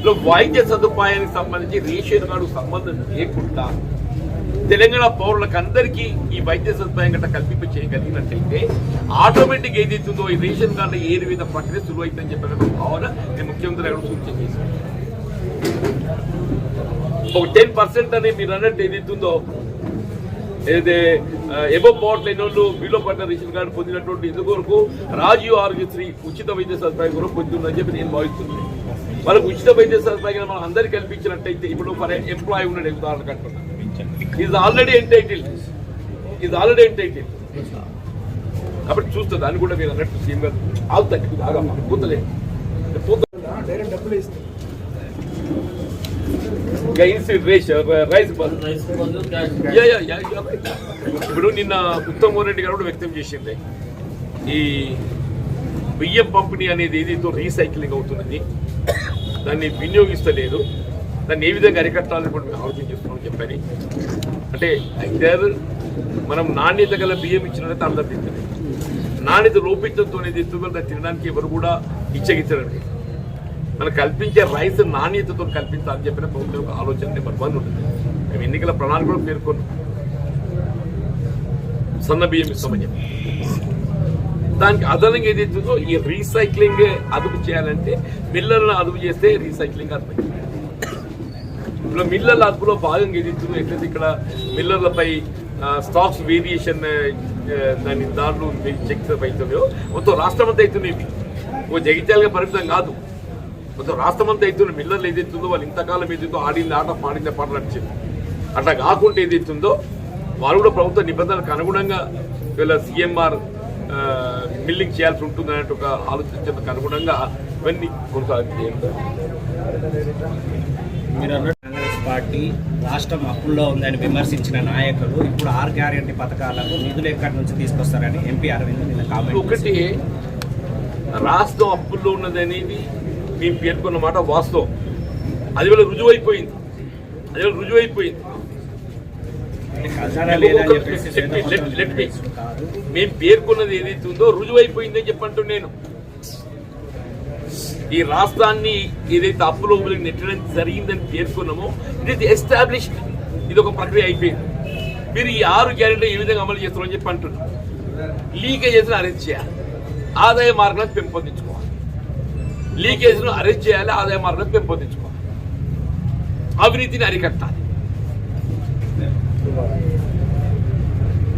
లో వైద్య సదుపాయానికి సంబంధించి రేషన్ కార్డు సంబంధం లేకుండా తెలంగాణ పౌరులకు అందరికీ ఈ వైద్య సదుపాయం గట్రా కల్పింప చేయగలిగినట్టయితే ఆటోమేటిక్ ఏదైతుందో ఈ రేషన్ కార్డు ఏ విధ ప్రక్రియ సులువైతుందని చెప్పిన భావన నేను ముఖ్యమంత్రి గారు సూచన చేశాను. ఒక 10% అని మీరు అన్నట్టు ఏదైతుందో ఏదైతే ఎబో పవర్ లేని వాళ్ళు బిలో పడిన రేషన్ కార్డు పొందినటువంటి ఇందుకొరకు రాజీవ్ ఆరోగ్యశ్రీ ఉచిత వైద్య సదుపాయం కూడా పొందుతుందని చెప్పి నేను భావిస్తున్నాను. వాళ్ళకు ఉచిత వైద్య సదుపాయం మనం అందరికీ కల్పించినట్టయితే ఇప్పుడు ఫర్ ఎంప్లాయీ ఉన్నాడు, ఉదాహరణ కట్టుకున్నాను, ఈజ్ ఆల్రెడీ ఎంటైటిల్డ్ కాబట్టి చూస్తుంది. దాన్ని కూడా మీరు అన్నట్టు సీఎం గారు ఆగుతాయి బాగా పూతలే ఇప్పుడు నిన్న ఉత్తమ్ రెడ్డి గారు కూడా వ్యక్తం చేసింది ఈ బియ్యం పంపిణీ అనేది ఏదైతే రీసైక్లింగ్ అవుతున్నది, దాన్ని వినియోగిస్తలేదు, దాన్ని ఏ విధంగా అరికట్టాలని కూడా మేము ఆలోచన చేస్తున్నామని చెప్పని. అంటే ఐదర్ మనం నాణ్యత గల బియ్యం ఇచ్చినట్లయితే అందరు తింటుంది, నాణ్యత లోపించడంతో దాన్ని తినడానికి ఎవరు కూడా ఇచ్చగించడం. మనం కల్పించే రైస్ నాణ్యతతో కల్పించాలని చెప్పిన ప్రభుత్వం ఆలోచన నెంబర్ 1 ఉంటుంది. మేము ఎన్నికల ప్రణాళిక కూడా పేర్కొన్నాం, సన్న బియ్యం ఇస్తామని చెప్పి. దానికి అదనంగా ఏదైతుందో ఈ రీసైక్లింగ్ అదుపు చేయాలంటే మిల్లర్లను అదుపు చేస్తే రీసైక్లింగ్ అర్థం. ఇప్పుడు మిల్లర్ల అదుపులో భాగంగా ఏదైతుందో ఎట్లయితే ఇక్కడ మిల్లర్లపై స్టాక్స్ వేరియేషన్ దాంట్లో చెక్స్ అవుతున్నాయో మొత్తం రాష్ట్రం అంతా అవుతున్నాయి. ఓ జగిత్యాలుగా పరిమితం కాదు, మొత్తం రాష్ట్రం అంతా అవుతున్న మిల్లర్లు ఏదైతుందో వాళ్ళు ఇంతకాలం ఏదైతుందో ఆడింది ఆట పాడింది పాట నడిచింది. అట్లా కాకుండా ఏదైతుందో వాళ్ళు కూడా ప్రభుత్వ నిబంధనలకు అనుగుణంగా వీళ్ళ సీఎంఆర్ మిల్లింగ్ చేయాల్సి ఉంటుంది అనే ఒక ఆలోచించడానికి అనుగుణంగా ఇవన్నీ కొనసాగుతాయి. కాంగ్రెస్ పార్టీ రాష్ట్రం అప్పుల్లో ఉందని విమర్శించిన నాయకులు ఇప్పుడు 6 గ్యారెంటీ పథకాలకు నిధులు ఎక్కడి నుంచి తీసుకొస్తారని ఎంపీ అరవింద్ నిన్న కామెంట్. ఒకటి రాష్ట్రం అప్పుల్లో ఉన్నది అనేది మేము పేర్కొన్న మాట వాస్తవం, అది వల్ల రుజువైపోయింది. మేము పేర్కొన్నది ఏదైతే ఉందో రుజువైపోయిందని చెప్పంటూ నేను ఈ రాష్ట్రాన్ని ఏదైతే అప్పులో నెట్టడం జరిగిందని పేర్కొన్నామో ఇట్ ఈస్ ఎస్టాబ్లిష్డ్, ఇది ఒక ప్రక్రియ అయిపోయింది. మీరు ఈ 6 గ్యారెంటీ ఏ విధంగా అమలు చేస్తారని చెప్పి అంటున్నారు. లీకేజెస్ను అరెస్ట్ చేయాలి, ఆదాయ మార్గాలను పెంపొందించుకోవాలి. లీకేజ్ను అరెస్ట్ చేయాలి, ఆదాయ మార్గాలను పెంపొందించుకోవాలి, అవినీతిని అరికట్టాలి,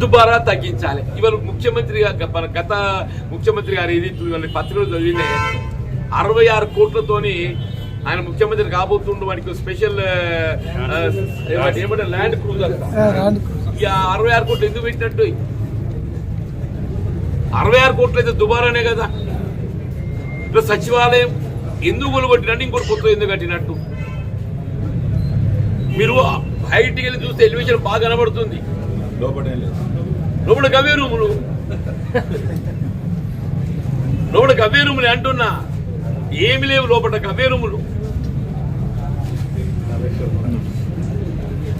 దుబారా తగ్గించాలి. ఇవాళ ముఖ్యమంత్రి మన గత ముఖ్యమంత్రి గారు ఏది పత్రికలు చదివితే 66 కోట్లతోని ఆయన ముఖ్యమంత్రి కాబోతుండే వాడికి స్పెషల్ ఏమంటే ల్యాండ్ క్రూజర్. 66 కోట్లు ఎందుకు పెట్టినట్టు? 66 కోట్లు అయితే దుబారానే కదా. ఇప్పుడు సచివాలయం ఎందుకు కొనుగొట్టినట్టు, ఇంకోటి కొత్త ఎందుకు కట్టినట్టు? మీరు బయటికి వెళ్ళి చూస్తే ఎలివేషన్ బాగా కనబడుతుంది, లోపల గవే రూములు అంటున్నా, ఏమి లేవు లోపల గవే రూములు.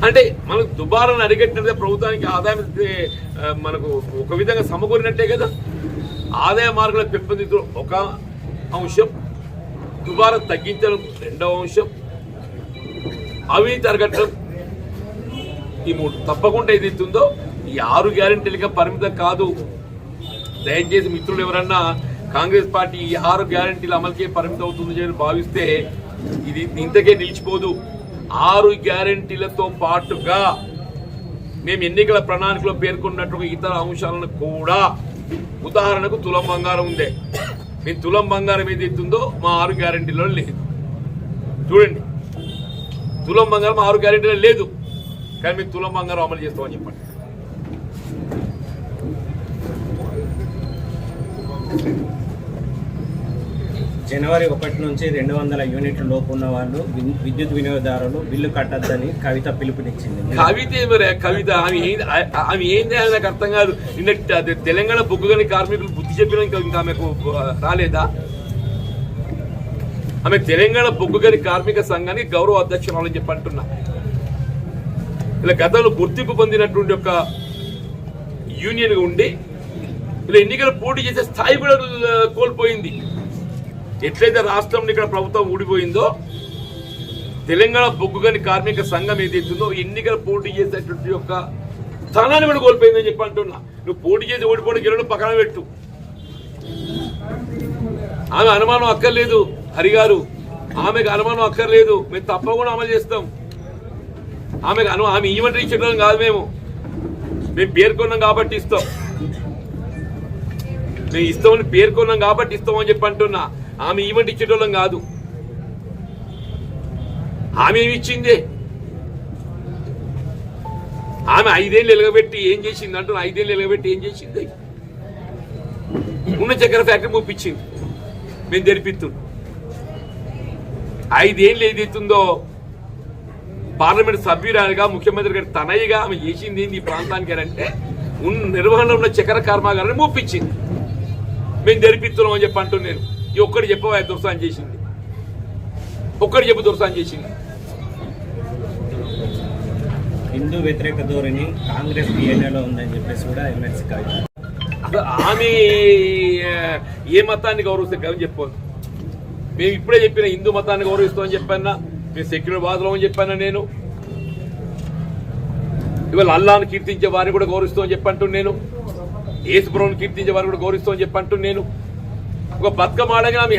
అంటే మనకు దుబారాన్ని అరికట్టినట్టే ప్రభుత్వానికి ఆదాయం మనకు ఒక విధంగా సమకూరినట్టే కదా. ఆదాయ మార్గాలను పెంపొందించడం ఒక అంశం, దుబారా తగ్గించడం రెండవ అంశం, అవినీతి అరికట్టడం ఈ 3 తప్పకుండా ఏదైతుందో ఈ 6 గ్యారెంటీలుగా పరిమితం కాదు. దయచేసి మిత్రులు ఎవరన్నా కాంగ్రెస్ పార్టీ ఈ 6 గ్యారెంటీల అమలుకే పరిమితం అవుతుందని భావిస్తే ఇది ఇంతకే నిలిచిపోదు. 6 గ్యారెంటీలతో పాటుగా మేము ఎన్నికల ప్రణాళికలో పేర్కొన్నట్టు ఇతర అంశాలను కూడా, ఉదాహరణకు తులం బంగారం ఉందే, మీ తులం బంగారం ఏదైతుందో మా 6 గ్యారెంటీలో లేదు. చూడండి, తులం బంగారం 6 గ్యారెంటీలో లేదు, కానీ మేము తులం బంగారం అమలు చేస్తామని చెప్పండి. జనవరి 1 నుంచి 200 యూనిట్ల లోపు ఉన్న వాళ్ళు విద్యుత్ వినియోగదారులు బిల్లు కట్టద్దని కవిత పిలుపునిచ్చింది. కవిత కవిత ఆమె ఏంది నాకు అర్థం కాదు. నిన్న తెలంగాణ బొగ్గుగని కార్మికులు బుద్ధి చెప్పిన ఇంకా ఆమెకు రాలేదా? ఆమె తెలంగాణ బొగ్గుగని కార్మిక సంఘానికి గౌరవ అధ్యక్షురాలని చెప్పి అంటున్నా. ఇలా గతంలో గుర్తింపు పొందినటువంటి ఒక యూనియన్ ఉండి ఇలా ఎన్నికలు పోటీ చేసే స్థాయి కూడా కోల్పోయింది. ఎట్లయితే రాష్ట్రంలో ఇక్కడ ప్రభుత్వం ఊడిపోయిందో, తెలంగాణ బొగ్గుగని కార్మిక సంఘం ఏదైతుందో ఎన్నికలు పోటీ చేసేటువంటి యొక్క స్థానాన్ని కూడా కోల్పోయిందని చెప్పి అంటున్నా. నువ్వు పోటీ చేసి ఓడిపోవడం గెలవడం పక్కన పెట్టు. ఆమె అనుమానం అక్కర్లేదు హరిగారు, ఆమెకు అనుమానం అక్కర్లేదు. మేము తప్పకుండా అమలు చేస్తాం. ఆమె ఈవెంట్ ఇచ్చడం కాదు, మేము పేర్కొన్నాం కాబట్టి ఇస్తాం. మేము ఇస్తామని పేర్కొన్నాం కాబట్టి ఇస్తామని చెప్పి అంటున్నా. ఆమె ఈవెంట్ ఇచ్చేటోళ్ళం కాదు. ఆమె ఏమి ఇచ్చింది? ఆమె 5 ఏళ్ళు ఎలగబెట్టి ఏం చేసింది అంటున్నా. 5 ఏళ్ళు ఎలగబెట్టి ఏం చేసింది? ఉన్న చక్కెర ఫ్యాక్టరీ ముప్పించింది, మేము తెరిపిస్తున్నాం. 5 ఏళ్ళు ఏదైతుందో పార్లమెంట్ సభ్యురాలుగా, ముఖ్యమంత్రి గారి తనయ్యగా ఆమె చేసింది ఏంది ఈ ప్రాంతానికి అంటే, నిర్వహణలో ఉన్న చక్కెర కర్మాగారాన్ని ముప్పించింది, మేము తెరిపిస్తున్నాం అని చెప్పి అంటున్నాను. నేను ఈ ఒక్కటి చెప్పవా దుర్సాన్ చేసింది? ఒక్కటి చెప్పు దుర్సాన్ చేసింది. హిందూ వ్యతిరేక ధోరణి కాంగ్రెస్ డిఎన్ఏలో ఉందని చెప్పేసి కూడా ఎమ్మెల్సీ కవిత. ఆమె ఏ మతాన్ని గౌరవిస్తే కవి చెప్పాను. మేము ఇప్పుడే చెప్పిన హిందూ మతాన్ని గౌరవిస్తామని చెప్పానా, మేము సెక్యులర్ వాదులం అని చెప్పానా. నేను ఇవాళ అల్లాను కీర్తించే వారిని కూడా గౌరవిస్తామని చెప్పంటు నేను. యేసుప్రభుని కీర్తించే వారిని కూడా గౌరవిస్తామని చెప్పంటు నేను. ఒక బతుకమ్మ ఆడగా మీ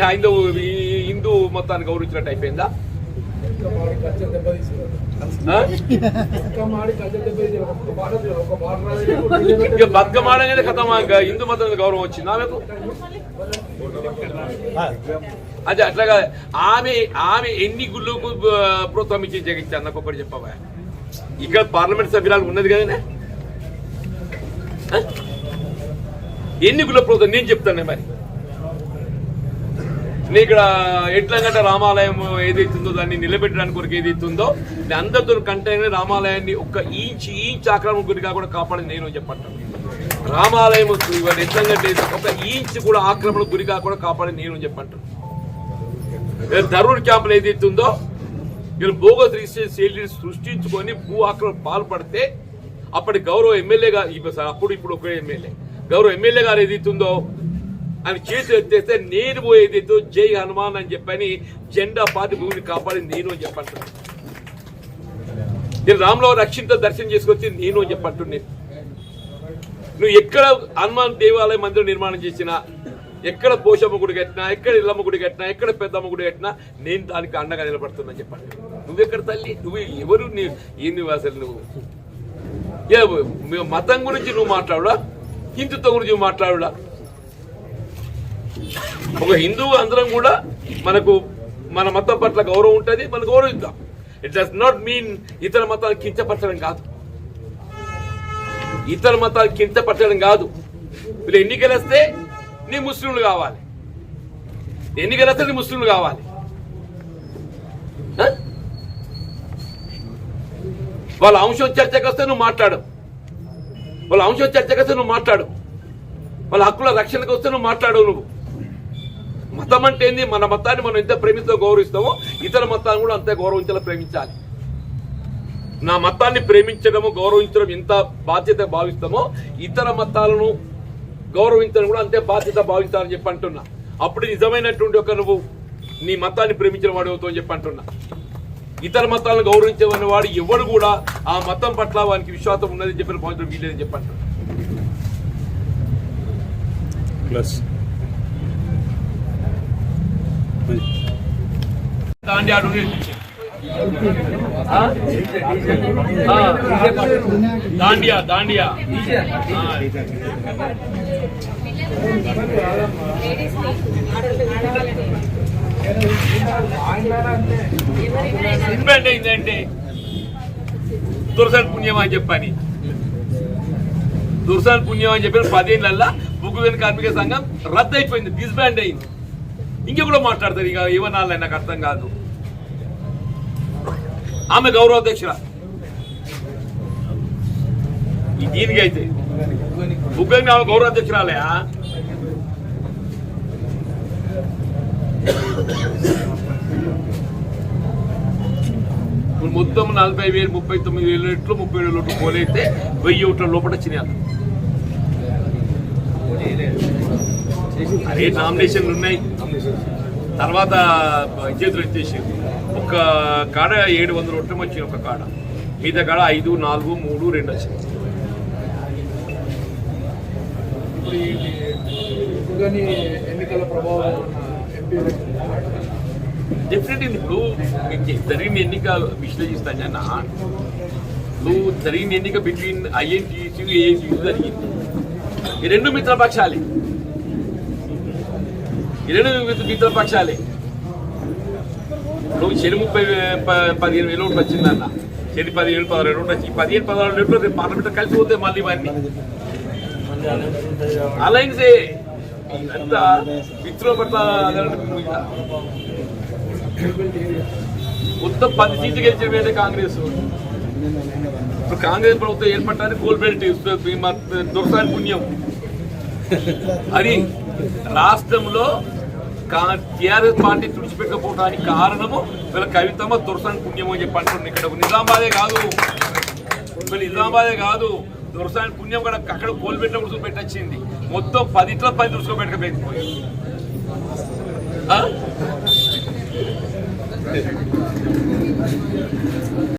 హిందూ మొత్తాన్ని గౌరవించినట్టు అయిపోయిందా? ఇక బతుకమ్మ ఆడగానే కథ హిందూ మొత్తం గౌరవం వచ్చింది ఆమెకు. అదే అట్లాగా ఆమె ఎన్ని గుళ్ళకు ప్రోత్సాహం ఇచ్చి జగించారు నాకు ఒకటి చెప్పవా? ఇక్కడ పార్లమెంట్ సభ్యురాలు ఉన్నది కదనే, ఎన్ని గుళ్ళ ప్రోత్సాహం నేను చెప్తాను. మరి నేను ఇక్కడ ఎట్లంటే రామాలయం ఏదైతుందో దాన్ని నిలబెట్టడానికి కొరకు ఏదైతుందో అందరితో కంటే రామాలయాన్ని ఒక ఇంచ్ ఆక్రమణ గురి కాకుండా కాపాడింది నేను చెప్పంటాను. రామాలయం ఎట్లంటే ఒక ఇంచ్ కూడా ఆక్రమణ గురి కాకుండా కాపాడింది నేను చెప్పంటాను. ధరూర్ క్యాంపులు ఏదైతుందో వీళ్ళు బోగస్ రిజిస్ట్రేషన్ సృష్టించుకొని భూ ఆక్రమణ పాల్పడితే అప్పటి గౌరవ ఎమ్మెల్యే గారు, ఇప్పుడు ఒక ఎమ్మెల్యే గౌరవ ఎమ్మెల్యే గారు ఏదైతుందో ఆయన చేతులు ఎత్తేస్తే నేను పోయేదితో జై హనుమాన్ అని చెప్పని జెండా పాతి భూమిని కాపాడింది నేను అని చెప్పంటున్నాను. నేను రాములో రక్షిత దర్శనం చేసుకొచ్చి నేను అని చెప్పంటున్నాను. నువ్వు ఎక్కడ హనుమాన్ దేవాలయ మందిరం నిర్మాణం చేసినా, ఎక్కడ పోషమ్మ గుడి కట్టినా, ఎక్కడ ఇల్లమ్మ గుడి కట్టినా, ఎక్కడ పెద్దమ్మ గుడి కట్టినా నేను దానికి అండగా నిలబడుతున్నా చెప్పండి. నువ్వెక్కడ తల్లి? నువ్వు ఎవరు? ఏంది అసలు? నువ్వు మతం గురించి నువ్వు మాట్లాడుడా, హిందుత్వం గురించి నువ్వు మాట్లాడుడా? ఒక హిందువు అందరం కూడా మనకు మన మతం పట్ల గౌరవం ఉంటుంది, మనం గౌరవిద్దాం. ఇట్ డస్ నాట్ మీన్ ఇతర మతాలు కించపరచడం కాదు, ఇతర మతాలు కించపరచడం కాదు. వీళ్ళు ఎన్నికలు వస్తే నీ ముస్లింలు కావాలి, ఎన్నికలు వస్తే నీ ముస్లింలు కావాలి. వాళ్ళ అంశం చర్చకు వస్తే నువ్వు మాట్లాడు, వాళ్ళ అంశం చర్చకు వస్తే నువ్వు మాట్లాడు, వాళ్ళ హక్కుల రక్షణకు వస్తే నువ్వు మాట్లాడు. నువ్వు మతం అంటే ఏంది? మన మతాన్ని మనం ఎంత ప్రేమితో గౌరవిస్తామో ఇతర మతాన్ని కూడా అంతే గౌరవించాలో ప్రేమించాలి. నా మతాన్ని ప్రేమించడము గౌరవించడం ఎంత బాధ్యత భావిస్తామో ఇతర మతాలను గౌరవించడం కూడా అంతే బాధ్యత భావిస్తారని చెప్పి అంటున్నా. అప్పుడు నిజమైనటువంటి ఒక నువ్వు నీ మతాన్ని ప్రేమించిన వాడు అవుతావు అని చెప్పి అంటున్నా. ఇతర మతాలను గౌరవించే వాడు ఎవడు కూడా ఆ మతం పట్ల వానికి విశ్వాసం ఉన్నదని చెప్పిన భావించడం వీలేదని చెప్పి అంటున్నా. దాండి ఆడు దాండియా దాండియా ఇన్వెంట్ అయిందంటే దుర్సన్ పుణ్యం అని చెప్పని దుర్సన్ పుణ్యం అని చెప్పిన 10 ఏళ్ళల్లా బొగ్గు కార్మిక సంఘం రద్దు అయిపోయింది, డిస్బ్యాండ్ అయింది. ఇంకే కూడా మాట్లాడతారు ఇక ఏమన్నా నాకు అర్థం కాదు. ఆమె గౌరవాధ్యక్షుల దీనికి అయితే బుగ్గని ఆమె గౌరవాధ్యక్షురాలే. మొత్తం 40,000 39,000 ఓట్లు 30,000 ఓట్లు పోలైతే 1000 ఓట్ల లోపల వచ్చినాయి. అదే నామినేషన్లు ఉన్నాయి, తర్వాత చేతులు ఎత్తేసి ఒక కాడ 700 ఓట్లు వచ్చింది, ఒక కాడ మిగతా కాడ 5, 4, 3, 2 వచ్చింది. ఎన్నికల ప్రభావం డెఫినెట్లీ ఇప్పుడు జరిగిన ఎన్నిక విశ్లేషిస్తాను అన్న. ఇప్పుడు జరిగిన ఎన్నిక బిట్వీన్ ఐఎన్టీసీ ఏఐటీసీ జరిగింది. ఈ రెండు మిత్రపక్షాలే, ఇప్పుడు శని 15,000 ఓట్లు వచ్చిందన్న, శని 15,000 16,000 ఓట్లు వచ్చి 15,000 16,000 ఓట్లు పార్లమెంట్ కలిసి పోతే మళ్ళీ ఇవన్నీ అలయన్సే అంతా మిత్రుల పట్ల మొత్తం 10 సీట్లు గెలిచిన కాంగ్రెస్. ఇప్పుడు కాంగ్రెస్ ప్రభుత్వం ఏర్పడటానికి కోల్ బెల్ట్ దుర్సాని పుణ్యం అది రాష్ట్రంలో టీఆర్ఎస్ పార్టీ తుడిచిపెట్టకపోవడానికి కారణము వీళ్ళ కవితమ్మ దుర్సాని పుణ్యం అని చెప్పి అంటున్నాను. ఇక్కడ నిజామాబాదే కాదు దుర్సాని పుణ్యం కూడా అక్కడ కోల్బెట్ల కూర్చొని పెట్టొచ్చింది. మొత్తం 10 దుర్సుకోబెట్టకపోయింది.